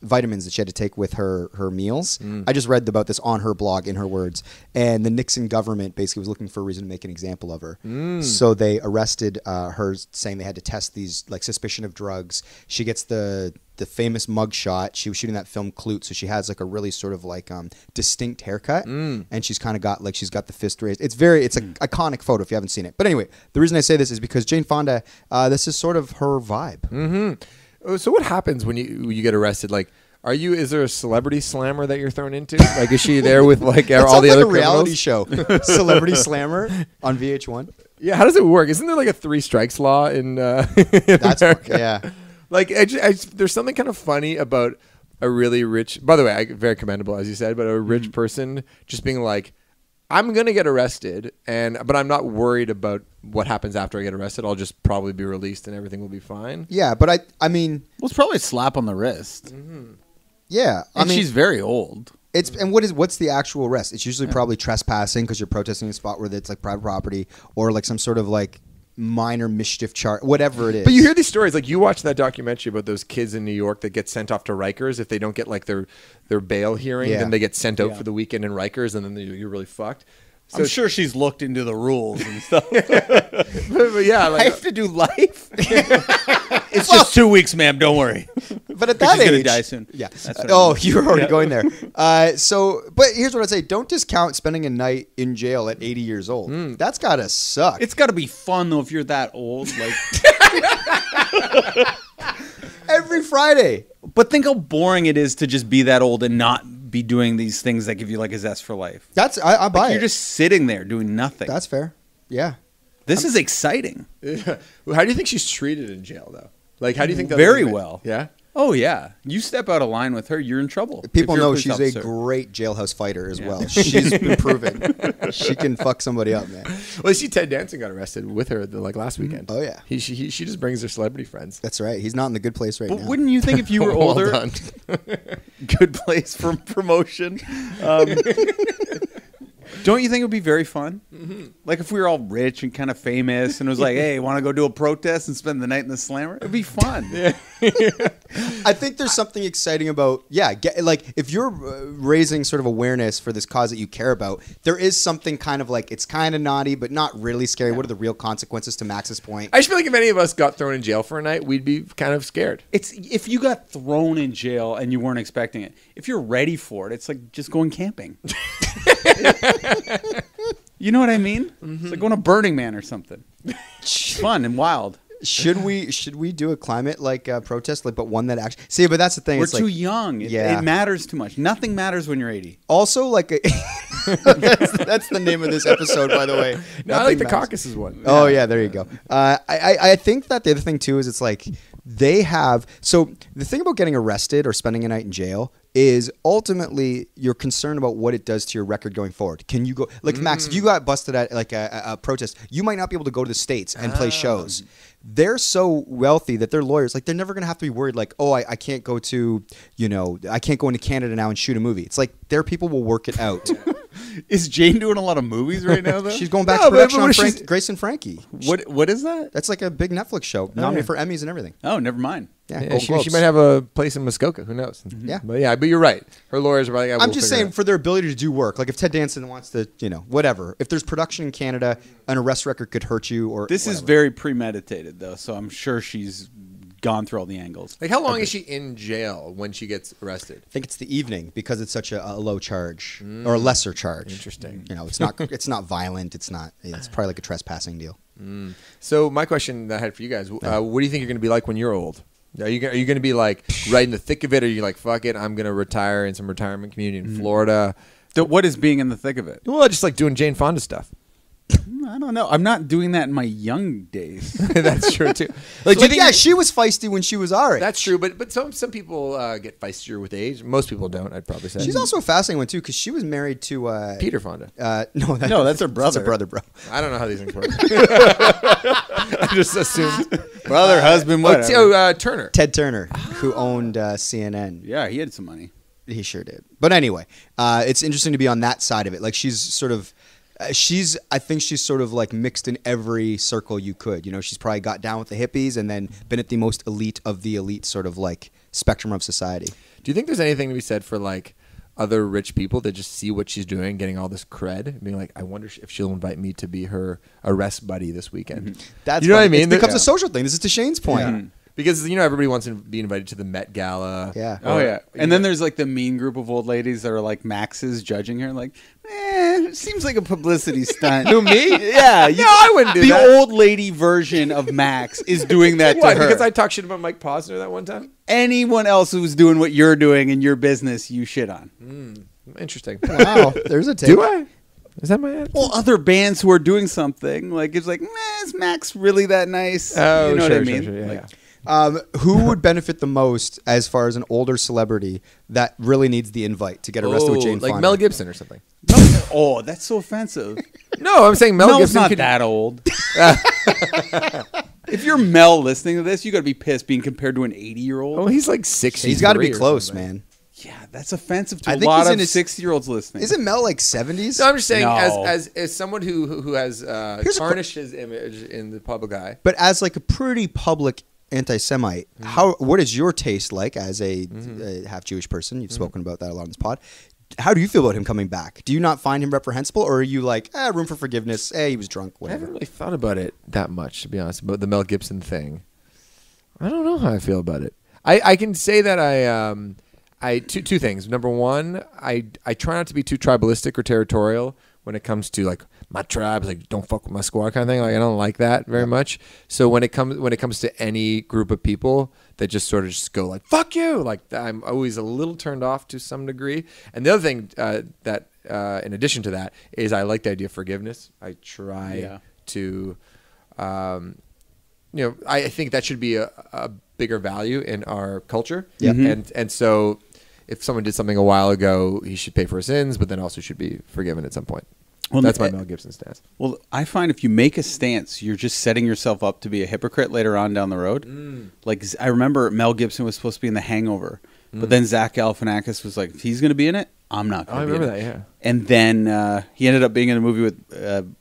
vitamins that she had to take with her meals. I just read about this on her blog, in her words. And the Nixon government basically was looking for a reason to make an example of her. So they arrested her, saying they had to test these, like, suspicion of drugs. She gets the famous mug shot. She was shooting that film Clute, so she has like a really sort of like distinct haircut, and she's kind of got like, she's got the fist raised. It's an iconic photo if you haven't seen it. But anyway, the reason I say this is because Jane Fonda, this is sort of her vibe. Mm-hmm. So what happens when you get arrested? Like, is there a celebrity slammer that you're thrown into? Like, is she there with like all the other criminals? Reality show, Celebrity Slammer on VH1. Yeah, how does it work? Isn't there like a 3 strikes law in That's America? Yeah. Like, there's something kind of funny about a really rich. By the way, very commendable, as you said, but a rich person just being like, I'm going to get arrested, but I'm not worried about what happens after I get arrested. I'll just probably be released and everything will be fine. Yeah, but I mean... Well, it's probably a slap on the wrist. Yeah. I mean, she's very old. What's the actual arrest? It's usually probably trespassing because you're protesting a spot where it's like private property, or like some sort of like minor mischief charge, whatever it is. But you hear these stories, like you watch that documentary about those kids in New York that get sent off to Rikers if they don't get like their bail hearing, then they get sent out for the weekend in Rikers, and then you're really fucked. So I'm sure she's looked into the rules and stuff. but yeah, like, I have to do life. It's just 2 weeks, ma'am. Don't worry. But at that age, gonna die soon. Yeah. You're already going there. But here's what I'd say: don't discount spending a night in jail at 80 years old. That's gotta suck. It's gotta be fun though if you're that old. Like every Friday. But think how boring it is to just be that old and not be doing these things that give you like a zest for life. I buy it. You're just sitting there doing nothing. That's fair. Yeah. This is exciting. How do you think she's treated in jail though? Like, how do you think that? Very well. Yeah. Oh yeah. You step out of line with her, you're in trouble. People know she's a great jailhouse fighter as well. She's been proven she can fuck somebody up, man. Well, you see, Ted Danson got arrested with her last weekend. Oh yeah. She just brings her celebrity friends. That's right. He's not in the good place right now. Wouldn't you think if you were older? Well done. Good place for promotion. Don't you think it would be very fun? Mm-hmm. Like if we were all rich and kind of famous and it was like, hey, want to go do a protest and spend the night in the slammer? It'd be fun. Yeah. I think there's something exciting about, like if you're raising sort of awareness for this cause that you care about, there is something kind of like, it's kind of naughty, but not really scary. Yeah. What are the real consequences, to Max's point? I just feel like if any of us got thrown in jail for a night, we'd be kind of scared. It's if you got thrown in jail and you weren't expecting it, if you're ready for it, it's like just going camping. You know what I mean? Mm-hmm. It's like going to Burning Man or something. Fun and wild. Should we do a climate protest, but one that actually but that's the thing. We're it's too young. It matters too much. Nothing matters when you're 80. Also, that's the name of this episode, by the way. No, I like the Caucasus one. Oh yeah, there you go. I think that the other thing too is it's like they have. So the thing about getting arrested or spending a night in jail is ultimately you're concerned about what it does to your record going forward. Can you go Max? If you got busted at like a protest, you might not be able to go to the States and play shows. They're so wealthy that their lawyers, like, they're never going to have to be worried, like, oh, I can't go to, I can't go into Canada now and shoot a movie. It's like their people will work it out. Is Jane doing a lot of movies right now, though? She's going back No, to but production on she's- Grace and Frankie. What is that? That's like a big Netflix show, nominated for Emmys and everything. Oh, never mind. Yeah, Yeah, Golden she Globes. might have a place in Muskoka. Who knows? Yeah. But you're right. Her lawyers are probably. I'm just saying for their ability to do work. Like if Ted Danson wants to, whatever. If there's production in Canada, an arrest record could hurt you or This is whatever. very premeditated, though, so I'm sure she's gone through all the angles. Like, how long is she in jail when she gets arrested? I think it's the evening because it's such a low charge or a lesser charge. Interesting. It's not violent. It's probably like a trespassing deal. So my question that I had for you guys: what do you think you're going to be like when you're old? Are you going to be like right in the thick of it? Or are you like, fuck it, I'm going to retire in some retirement community in Florida? What is being in the thick of it? Well, just like doing Jane Fonda stuff. I don't know. I'm not doing that in my young days. That's true too. Like, she was feisty when she was our age. That's true, but some people get feistier with age. Most people don't. I'd probably say She's also a fascinating one too because she was married to Peter Fonda. No, that's her brother. That's her brother, bro. I don't know how these things work. I just assumed. Brother, husband, whatever. Turner. Ted Turner, who owned CNN. Yeah, he had some money. He sure did. But anyway, it's interesting to be on that side of it. Like she's sort of. I think she's sort of like mixed in every circle you could. She's probably got down with the hippies and then been at the most elite of the elite sort of like spectrum of society. Do you think there's anything to be said for like other rich people that just see what she's doing, getting all this cred, and being like, I wonder if she'll invite me to be her arrest buddy this weekend? That's you know what I funny. mean? It becomes a social thing. This is to Shane's point. Yeah. Because everybody wants to be invited to the Met Gala. Yeah. Oh yeah, and then there's like the mean group of old ladies that are like Max's judging her, like, it seems like a publicity stunt. Who, me? Yeah, No, I wouldn't do the that. old lady version of Max is doing that What? to her. Because I talked shit about Mike Posner that one time? Anyone else who's doing what you're doing in your business, you shit on. Interesting. Wow, there's a take. Do I? Is that my attitude? Well, other bands who are doing something, like it's like, is Max really that nice? Oh, you know sure, what I mean? sure, yeah, Like, yeah. Who would benefit the most as far as an older celebrity that really needs the invite to get arrested with Jane like Fonda? Mel Gibson or something. Oh, that's so offensive. No, I'm saying Mel Mel's Gibson not could. that old. If you're Mel listening to this, you got to be pissed being compared to an 80-year-old. Oh, he's like 60. He's got to be close, man. Yeah, that's offensive to I a think lot he's in of his- 60-year-olds listening. Isn't Mel like 70s? No, I'm just saying, No. as someone who has Here's a tarnished his image in the public eye. But as like a pretty public anti-Semite, what is your taste like as a half Jewish person? You've spoken about that a lot on this pod. How do you feel about him coming back? Do you not find him reprehensible, or are you like, room for forgiveness? He was drunk, I haven't whatever. really thought about it that much, to be honest, about the Mel Gibson thing. I don't know how I feel about it. I can say that I two things. Number one, I try not to be too tribalistic or territorial when it comes to like my tribe, like don't fuck with my squad kind of thing. Like I don't like that very much. So when it comes to any group of people that just sort of just go like fuck you, like I'm always a little turned off to some degree. And the other thing that in addition to that is I like the idea of forgiveness. I try to I think that should be a bigger value in our culture. Yeah. And so if someone did something a while ago, he should pay for his sins, but then also should be forgiven at some point. Well, That's my Mel Gibson stance. Well, I find if you make a stance, you're just setting yourself up to be a hypocrite later on down the road. Like I remember Mel Gibson was supposed to be in The Hangover, but then Zach Galifianakis was like, if he's going to be in it, I'm not going to be in it. I remember that, yeah. And then he ended up being in a movie with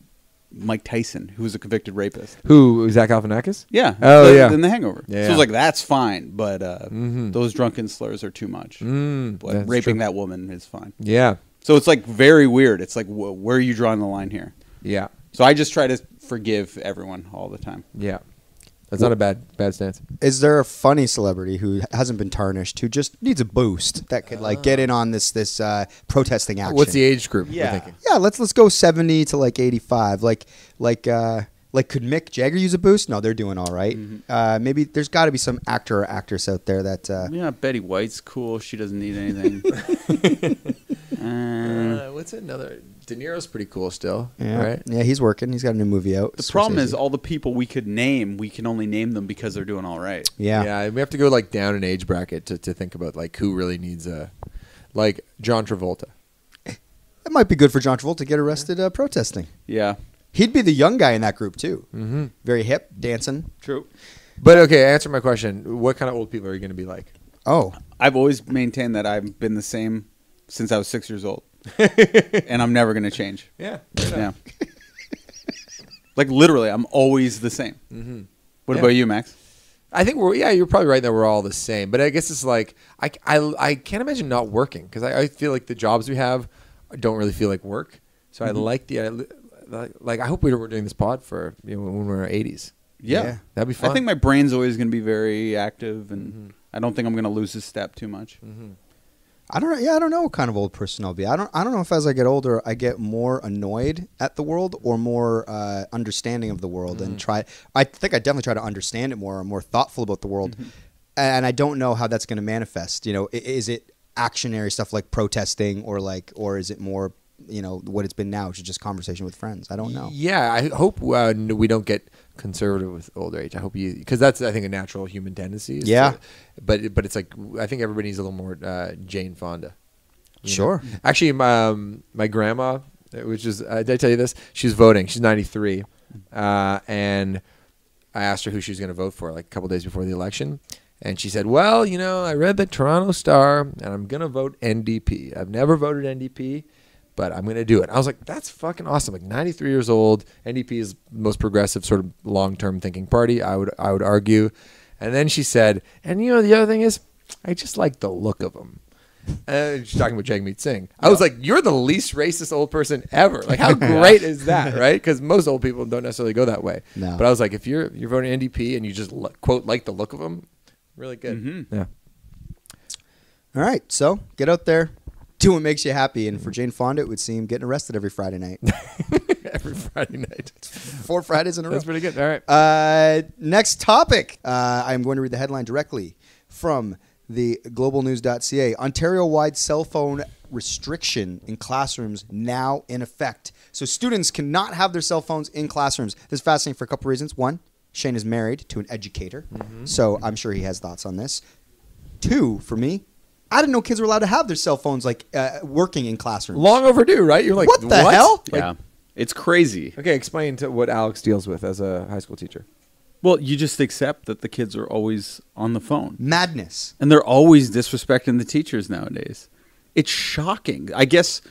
Mike Tyson, who was a convicted rapist. Who, Zach Galifianakis? Yeah. Oh, yeah. In The Hangover. Yeah, So it was like, that's fine, but those drunken slurs are too much. But that's raping true. that woman is fine. Yeah. So it's like very weird. It's like, where are you drawing the line here? Yeah. So I just try to forgive everyone all the time. Yeah. That's not a bad stance. Is there a funny celebrity who hasn't been tarnished who just needs a boost that could like get in on this protesting action? What's the age group Yeah. we're thinking? Yeah, let's go 70 to like 85. Like could Mick Jagger use a boost? No, they're doing all right. Maybe there's got to be some actor or actress out there that. Yeah, Betty White's cool. She doesn't need anything. What's another? De Niro's pretty cool still, Yeah, right? yeah, he's working. He's got a new movie out. The problem Scorsese. is all the people we could name, we can only name them because they're doing all right. Yeah. We have to go like down an age bracket to think about like who really needs like John Travolta. It might be good for John Travolta to get arrested protesting. Yeah. He'd be the young guy in that group too. Mm-hmm. Very hip, dancing. True. But okay, answer my question. What kind of old people are you going to be like? Oh, I've always maintained that I've been the same since I was 6 years old. and I'm never going to change. Yeah. Yeah. Like literally, I'm always the same. Mm-hmm. What about you, Max? I think you're probably right that we're all the same. But I guess it's like, I can't imagine not working because I feel like the jobs we have don't really feel like work. So I like I hope we were doing this pod for when we're in our 80s. Yeah. That'd be fun. I think my brain's always going to be very active, and I don't think I'm going to lose a step too much. Mm-hmm. I don't know. Yeah, I don't know what kind of old person I'll be. I don't know if as I get older, I get more annoyed at the world or more understanding of the world and try. I think I definitely try to understand it more or more thoughtful about the world. And I don't know how that's going to manifest. Is it actionary stuff like protesting or is it more, what it's been now, which is just conversation with friends? I don't know. Yeah, I hope we don't get conservative with older age. I hope because that's, I think, a natural human tendency. Yeah. But it's like, I think everybody needs a little more Jane Fonda. Sure. Actually, my grandma, which is, did I tell you this? She's voting. She's 93. And I asked her who she was going to vote for like a couple days before the election. And she said, well, I read the Toronto Star and I'm going to vote NDP. I've never voted NDP, but I'm going to do it. I was like, that's fucking awesome. Like 93 years old. NDP is the most progressive sort of long-term thinking party, I would argue. And then she said, and the other thing is, I just like the look of them. And she's talking about Jagmeet Singh. I was like, you're the least racist old person ever. Like, how great is that, right? Because most old people don't necessarily go that way. No. But I was like, if you're voting NDP and you just, quote, like the look of them, really good. Mm-hmm. Yeah. All right. So get out there. Do what makes you happy. And for Jane Fonda, it would seem getting arrested every Friday night. Every Friday night. 4 Fridays in a row. That's pretty good. All right. Next topic. I'm going to read the headline directly from the globalnews.ca. Ontario-wide cell phone restriction in classrooms now in effect. So students cannot have their cell phones in classrooms. This is fascinating for a couple reasons. One, Shane is married to an educator, so I'm sure he has thoughts on this. Two, for me, I didn't know kids were allowed to have their cell phones working in classrooms. Long overdue, right? You're like, what the hell? Yeah. It's crazy. Okay, explain to what Alex deals with as a high school teacher. Well, you just accept that the kids are always on the phone. Madness. And they're always disrespecting the teachers nowadays. It's shocking. I guess,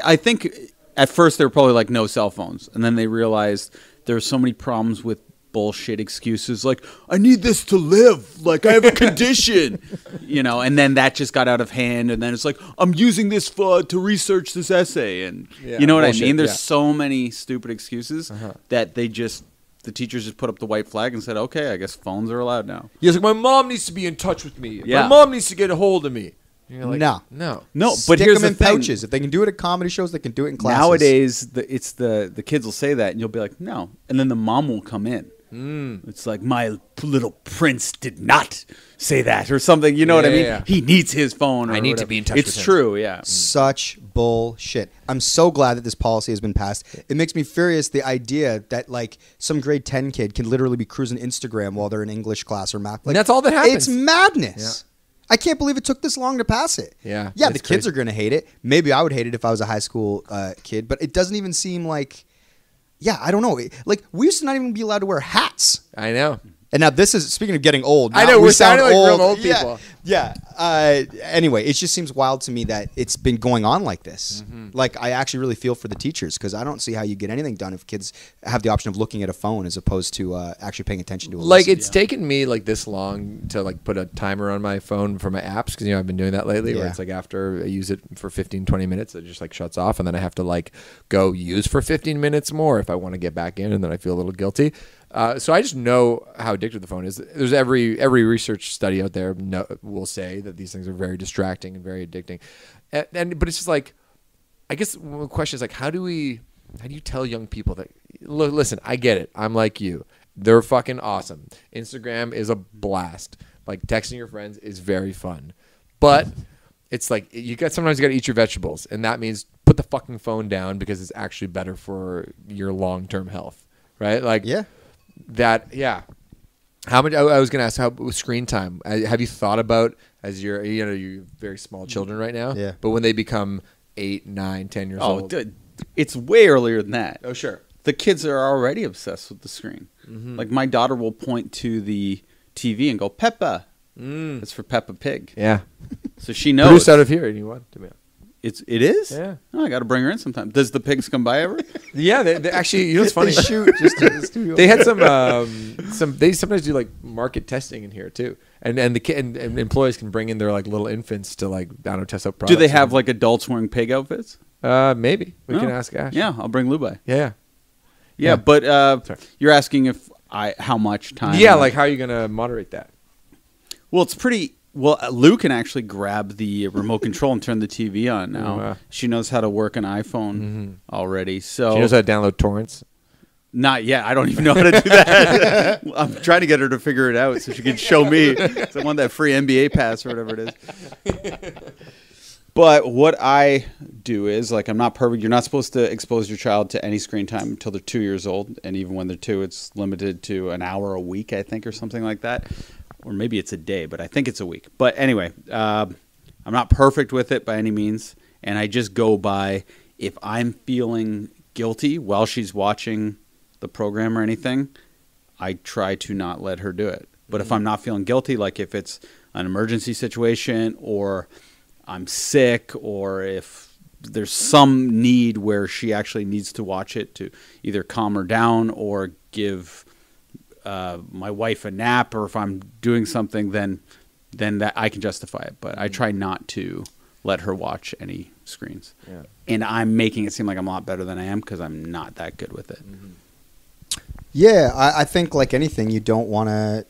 I think at first they were probably like, no cell phones. And then they realized there are so many problems with bullshit excuses like, I need this to live. Like, I have a condition. And then that just got out of hand. And then it's like, I'm using this to research this essay. And you know what bullshit, I mean? There's so many stupid excuses that the teachers just put up the white flag and said, okay, I guess phones are allowed now. He's like, my mom needs to be in touch with me. Yeah. My mom needs to get a hold of me. And you're like, No. But Stick here's them the in thing. pouches. If they can do it at comedy shows, they can do it in classes. Nowadays, it's the kids will say that, and you'll be like, no. And then the mom will come in. It's like, my little prince did not say that or something. You know what I mean? Yeah. He needs his phone. Or I need to whatever. be in touch with him. It's true, yeah. Such bullshit. I'm so glad that this policy has been passed. It makes me furious, the idea that some grade 10 kid can literally be cruising Instagram while they're in English class or math. And that's all that happens. It's madness. Yeah. I can't believe it took this long to pass it. Yeah. Yeah, It's the kids crazy. are going to hate it. Maybe I would hate it if I was a high school kid, but it doesn't even seem like... Yeah, I don't know. We used to not even be allowed to wear hats. I know. And now this is, speaking of getting old. I now know, we we're sound sounding like real old people. Yeah. Anyway, it just seems wild to me that it's been going on like this. I actually really feel for the teachers because I don't see how you get anything done if kids have the option of looking at a phone as opposed to actually paying attention to a lesson. It's taken me this long to put a timer on my phone for my apps because I've been doing that lately where it's after I use it for 15, 20 minutes, it just shuts off and then I have to go use for 15 minutes more if I want to get back in and then I feel a little guilty. So I just know how addictive the phone is. There's every research study out there will say that these things are very distracting and very addicting. But it's just I guess the question is how do you tell young people that, listen, I get it. I'm like you. They're fucking awesome. Instagram is a blast. Texting your friends is very fun. But it's sometimes you got to eat your vegetables. And that means put the fucking phone down because it's actually better for your long-term health. Right? Yeah. How much? I was going to ask how screen time. Have you thought about as you're very small children right now? Yeah. But when they become 8, 9, 10 years old. It's way earlier than that. Oh, sure. The kids are already obsessed with the screen. My daughter will point to the TV and go, Peppa. It's for Peppa Pig. Yeah. So she knows. Produced out of here. And you want to be. It is? Yeah. Oh, I got to bring her in sometime. Does the pigs come by ever? Yeah, they actually, you know what's funny? They shoot just in the studio. They had they sometimes do like market testing in here too, and employees can bring in their like little infants to like, I don't know, test out products. Do they have like adults wearing pig outfits? Maybe we can Oh. ask Ash. Yeah, I'll bring Lou by. Yeah. Yeah, but Sorry. you're asking if how much time? Yeah, like how are you gonna moderate that? Well, it's pretty. Well, Lou can actually grab the remote control and turn the TV on now. Wow. She knows how to work an iPhone already. So She knows how to download torrents. not yet. I don't even know how to do that. I'm trying to get her to figure it out so she can show me. So I want that free NBA pass or whatever it is. But what I do is, like, I'm not perfect. You're not supposed to expose your child to any screen time until they're 2 years old. And even when they're 2, it's limited to an hour a week, I think, or something like that. Or maybe it's a day, but I think it's a week. But anyway, I'm not perfect with it by any means. And I just go by, if I'm feeling guilty while she's watching the program or anything, I try to not let her do it. But if I'm not feeling guilty, like if it's an emergency situation or I'm sick, or if there's some need where she actually needs to watch it to either calm her down or give my wife a nap, or if I'm doing something, then that I can justify it. But I try not to let her watch any screens. Yeah. And I'm making it seem like I'm a lot better than I am because I'm not that good with it. Yeah, I think like anything, you don't want to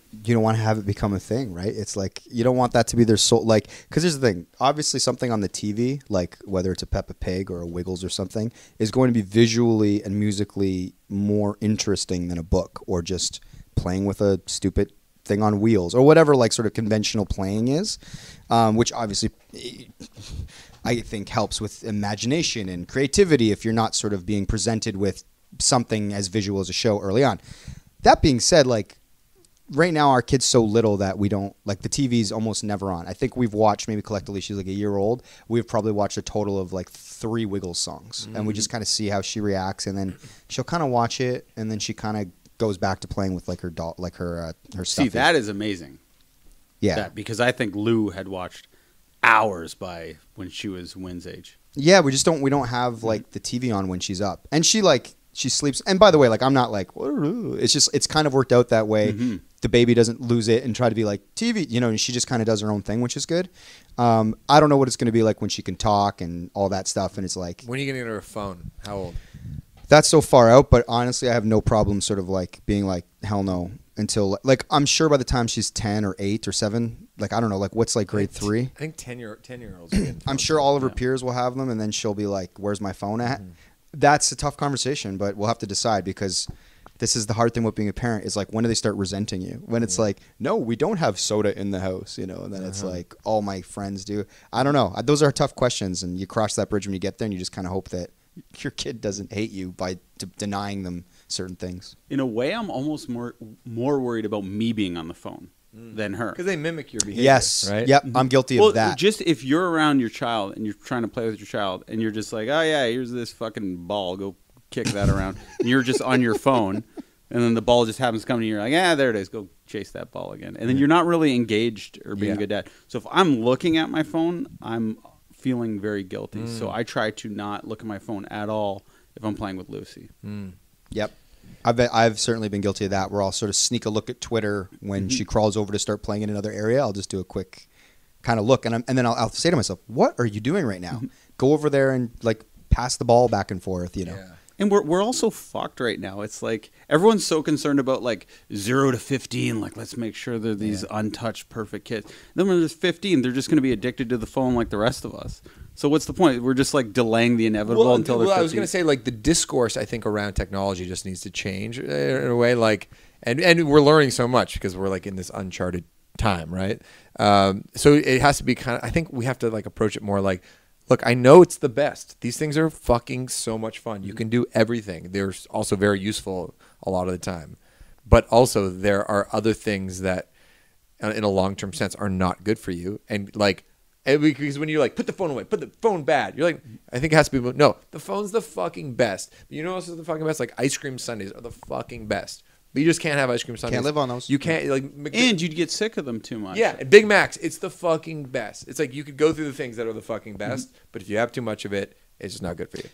have it become a thing, right? It's like you don't want that to be their soul. Like, because here's the thing: obviously, something on the TV, like whether it's a Peppa Pig or a Wiggles or something, is going to be visually and musically more interesting than a book or just playing with a stupid thing on wheels or whatever, like sort of conventional playing is, which obviously I think helps with imagination and creativity if you're not sort of being presented with something as visual as a show early on. That being said, like right now our kid's so little that we don't, like, the TV's almost never on. I think we've watched, maybe collectively, she's like a year old, we've probably watched a total of like 3 Wiggles songs, and we just kind of see how she reacts, and then she'll kind of watch it, and then she kind of goes back to playing with like her doll, like her stuff. See, that is amazing. Yeah. Because I think Lou had watched hours by when she was Wynn's age. Yeah, we don't have like the TV on when she's up, and she sleeps. And by the way, like, I'm not like, it's just, it's kind of worked out that way. The baby doesn't lose it and try to be like TV, and she just kind of does her own thing, which is good. I don't know what it's going to be like when she can talk and all that stuff. And it's like, When are you going to get her a phone? How old? that's so far out, but honestly, I have no problem sort of like being like, hell no, until like, I'm sure by the time she's 10 or 8 or 7, like, I don't know, like what's like grade 3? I think 10-year-olds. I'm sure all of her peers will have them, and then she'll be like, where's my phone at? That's a tough conversation, but we'll have to decide, because this is the hard thing with being a parent, is like, when do they start resenting you? When it's like, no, we don't have soda in the house, and then it's like, all my friends do. I don't know. Those are tough questions, and you cross that bridge when you get there, and you just kind of hope that your kid doesn't hate you by denying them certain things. In a way, I'm almost more worried about me being on the phone than her. Because they mimic your behavior. Yes. Right? Yep. I'm guilty of that. Just if you're around your child and you're trying to play with your child and you're just like, oh yeah, here's this fucking ball, go kick that around. And you're just on your phone, and then the ball just happens to come to you. You're like, there it is, go chase that ball again. And then you're not really engaged or being a good dad. So if I'm looking at my phone, I'm feeling very guilty. So I try to not look at my phone at all if I'm playing with Lucy. Yep. I've certainly been guilty of that, where I'll sort of sneak a look at Twitter when she crawls over to start playing in another area. I'll just do a quick kind of look, and then I'll say to myself, what are you doing right now? Go over there and like pass the ball back and forth, Yeah. And we're also fucked right now. It's like everyone's so concerned about like 0 to 15. Like, let's make sure they're these untouched, perfect kids. Then when they're 15, they're just going to be addicted to the phone like the rest of us. So what's the point? We're just like delaying the inevitable until they're 15. I was going to say, like, the discourse, I think, around technology just needs to change in a way. Like, and we're learning so much because we're like in this uncharted time, right? So it has to be kind of, I think we have to like approach it more like, look, I know it's the best. These things are fucking so much fun. You can do everything. They're also very useful a lot of the time. But also there are other things that, in a long-term sense, are not good for you. And like, because when you're like, put the phone away, put the phone bad, you're like, I think it has to be, no, the phone's the fucking best. You know what else is the fucking best? Like, ice cream sundaes are the fucking best. But you just can't have ice cream sundaes. Can't live on those. You can't like. And you'd get sick of them too much. Yeah, Big Macs. It's the fucking best. It's like you could go through the things that are the fucking best, but if you have too much of it, it's just not good for you.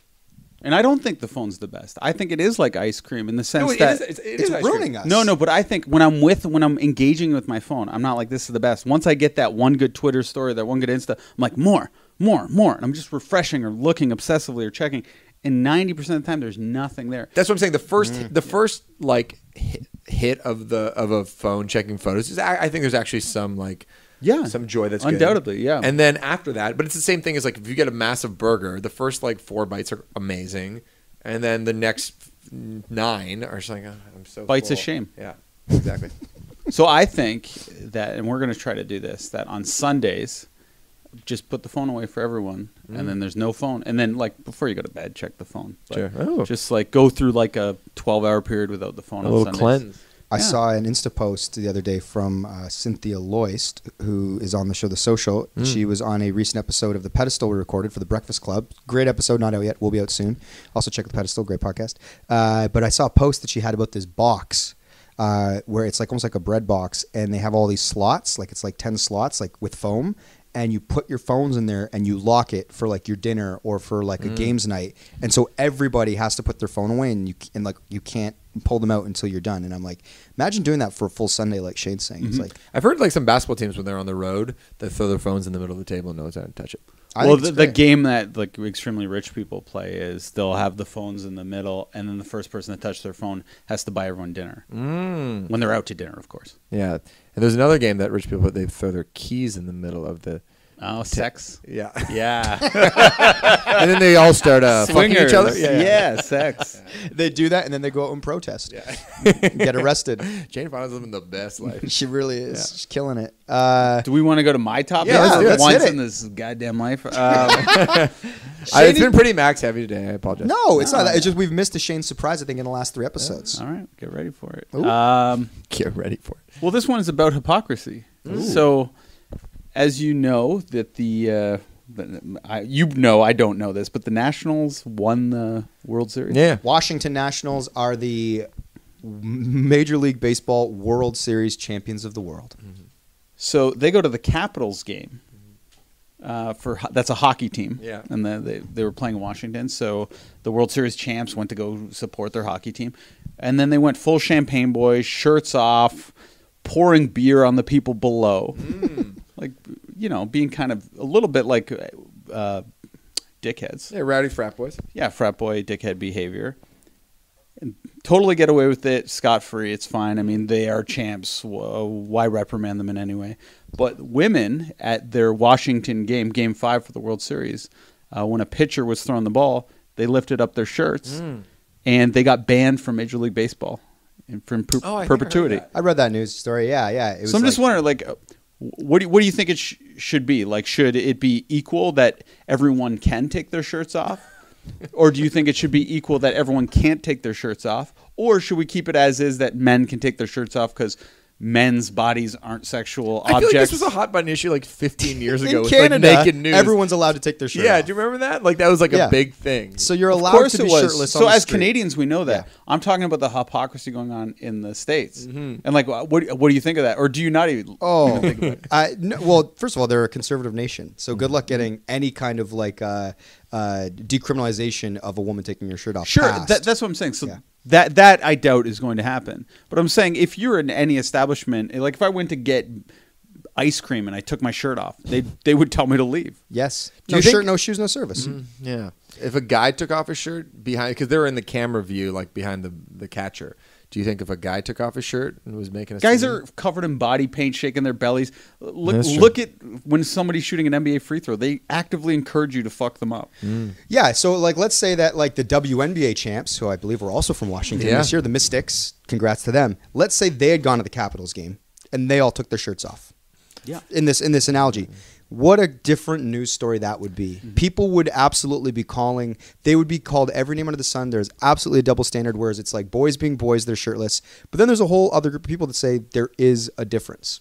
And I don't think the phone's the best. I think it is like ice cream in the sense No, it that is It's ice ruining cream. us. No, but I think when I'm engaging with my phone, I'm not like this is the best. Once I get that one good Twitter story, that one good Insta, I'm like more, and I'm just refreshing or looking obsessively or checking. And 90% of the time, there's nothing there. That's what I'm saying. The first like hit of a phone checking photos is I think there's actually some like some joy that's undoubtedly good. yeah. And then after that, but it's the same thing as like if you get a massive burger, the first like 4 bites are amazing, and then the next 9 are just like I'm so bites full. of shame. Yeah, exactly. So I think that, and we're going to try to do this, that on Sundays, just put the phone away for everyone, and then there's no phone. And then, like, before you go to bed, check the phone. But Sure. Oh. just, like, go through, like, a 12-hour period without the phone A on little Sundays. cleanse. I saw an Insta post the other day from Cynthia Loist, who is on the show The Social. She was on a recent episode of The Pedestal we recorded for The Breakfast Club. Great episode, not out yet. Will be out soon. Also check The Pedestal, great podcast. But I saw a post that she had about this box where it's like almost like a bread box, and they have all these slots, like it's like 10 slots, like with foam. And you put your phones in there and you lock it for like your dinner or for like a games night. And so everybody has to put their phone away, and you can't pull them out until you're done. And I'm like, imagine doing that for a full Sunday, like Shane's saying. It's like, I've heard like some basketball teams when they're on the road, they throw their phones in the middle of the table and no one's going to touch it. Well, the game that like extremely rich people play is they'll have the phones in the middle, and then the first person to touch their phone has to buy everyone dinner. When they're out to dinner, of course. Yeah. And there's another game that rich people, they throw their keys in the middle of the... Oh, sex. Yeah. Yeah. And then they all start fucking each other. Yeah, sex. They do that, and then they go out and protest. Yeah. Get arrested. Jane Fonda's living the best life. She really is. She's killing it. Do we want to go to my topic? Yeah, let's once hit it. in this goddamn life. It's been pretty Max heavy today. I apologize. No, it's not that. It's just we've missed a Shane surprise, I think, in the last 3 episodes. All right, get ready for it. Get ready for it. Well, this one is about hypocrisy. So, as you know, that I don't know this, but the Nationals won the World Series. Yeah. Washington Nationals are the Major League Baseball World Series champions of the world. So they go to the Capitals game. That's a hockey team. Yeah. And they were playing Washington. So the World Series champs went to go support their hockey team. And then they went full champagne boys, shirts off, pouring beer on the people below. Like, being kind of a little bit like dickheads. Yeah, rowdy frat boys. Yeah, frat boy, dickhead behavior. And totally get away with it, scot-free. It's fine. I mean, they are champs. Why reprimand them in any way? But women at their Washington game 5 for the World Series, when a pitcher was throwing the ball, they lifted up their shirts, and they got banned from Major League Baseball from perpetuity. I read that news story. Yeah. It was So I'm just wondering, like, what do you think it should be? Like, should it be equal that everyone can take their shirts off? Or do you think it should be equal that everyone can't take their shirts off? Or should we keep it as is that men can take their shirts off because men's bodies aren't sexual objects? I feel like this was a hot button issue like 15 years ago. in with Canada, like naked news. everyone's allowed to take their shirt Yeah, off. do you remember that? Like that was like a big thing. So you're Of allowed course to it be was. shirtless on So the as street. Canadians, we know that. Yeah. I'm talking about the hypocrisy going on in the States. And like, what do you think of that? Or do you not even think about it? Well, first of all, they're a conservative nation, so good luck getting any kind of like decriminalization of a woman taking her shirt off. Sure, passed. that's what I'm saying. So that I doubt is going to happen. But I'm saying if you're in any establishment, like if I went to get ice cream and I took my shirt off, they would tell me to leave. Yes. Do No you think- shirt, no shoes, no service. Yeah. If a guy took off his shirt behind, because they're in the camera view, like behind the catcher. Do you think if a guy took off his shirt and was making a Guys scene- are covered in body paint, shaking their bellies. That's true. Look at when somebody's shooting an NBA free throw. They actively encourage you to fuck them up. Yeah, so like let's say that like the WNBA champs, who I believe were also from Washington this year, the Mystics, congrats to them. Let's say they had gone to the Capitals game and they all took their shirts off. Yeah. In this analogy. What a different news story that would be. People would absolutely be calling, they would be called every name under the sun. There's absolutely a double standard, whereas it's like boys being boys, they're shirtless. But then there's a whole other group of people that say there is a difference.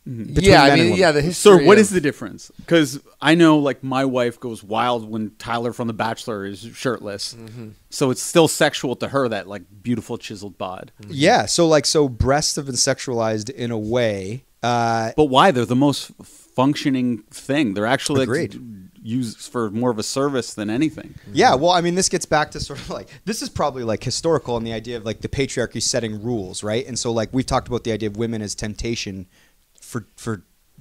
Yeah, I men and mean, women. yeah, the history. So what of- is the difference? Because I know, like, my wife goes wild when Tyler from The Bachelor is shirtless. So it's still sexual to her, that, like, beautiful chiseled bod. Yeah, so breasts have been sexualized in a way. But why? They're the most functioning thing. They're actually like, Agreed. used for more of a service than anything. Yeah, well, I mean, this gets back to sort of like, this is probably like historical in the idea of like the patriarchy setting rules, right? And so like we've talked about the idea of women as temptation for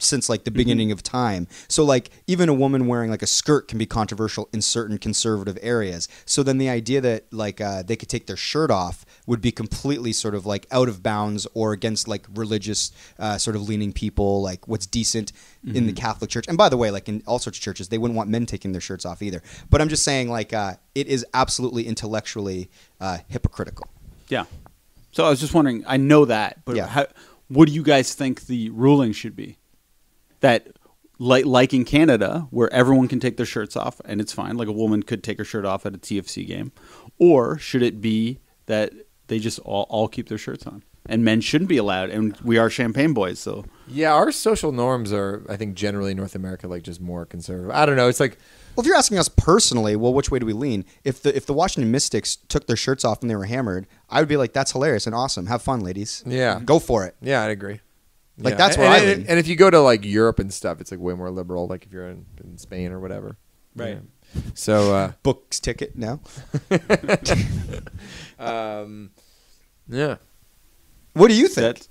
since like the beginning of time. So like even a woman wearing like a skirt can be controversial in certain conservative areas. So then the idea that like they could take their shirt off would be completely sort of like out of bounds or against like religious sort of leaning people, like what's decent in the Catholic Church. And by the way, like in all sorts of churches, they wouldn't want men taking their shirts off either. But I'm just saying like it is absolutely intellectually hypocritical. Yeah. So I was just wondering, I know that, but Yeah. what do you guys think the ruling should be? That, like in Canada, where everyone can take their shirts off and it's fine, like a woman could take her shirt off at a TFC game, or should it be that they just all keep their shirts on and men shouldn't be allowed? And we are champagne boys, so Yeah, our social norms are, I think, generally in North America, like just more conservative. I don't know. It's like, Well, if you're asking us personally, well, which way do we lean? If the Washington Mystics took their shirts off when they were hammered, I would be like, that's hilarious and awesome. Have fun, ladies. Yeah. Go for it. yeah, I'd agree. Like, Yeah. that's where I lean. And if you go to like Europe and stuff, it's like way more liberal. Like if you're in Spain or whatever. Right. Yeah. So Books ticket now. yeah. What do you think?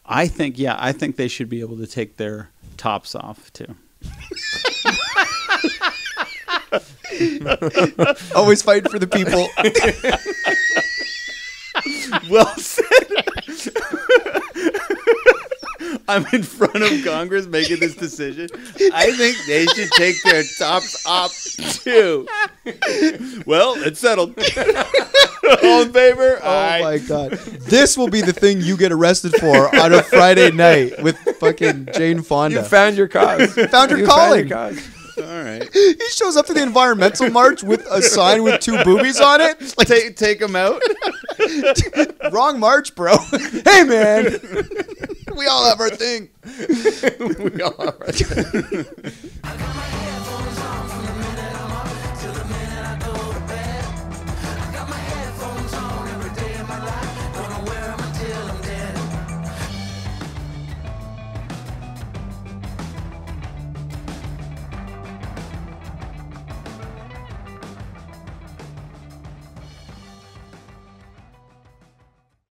I think they should be able to take their tops off too. Always fighting for the people. Well said. I'm in front of Congress making this decision. I think they should take their tops off too. Well, it's settled. All in favor? Oh my God. This will be the thing you get arrested for on a Friday night with fucking Jane Fonda. You found your cause. Found your You calling. Found your cause. All right. He shows up to the environmental march with a sign with two boobies on it. Like, Take them out. wrong march, bro. Hey, man. We all have our thing. We all are.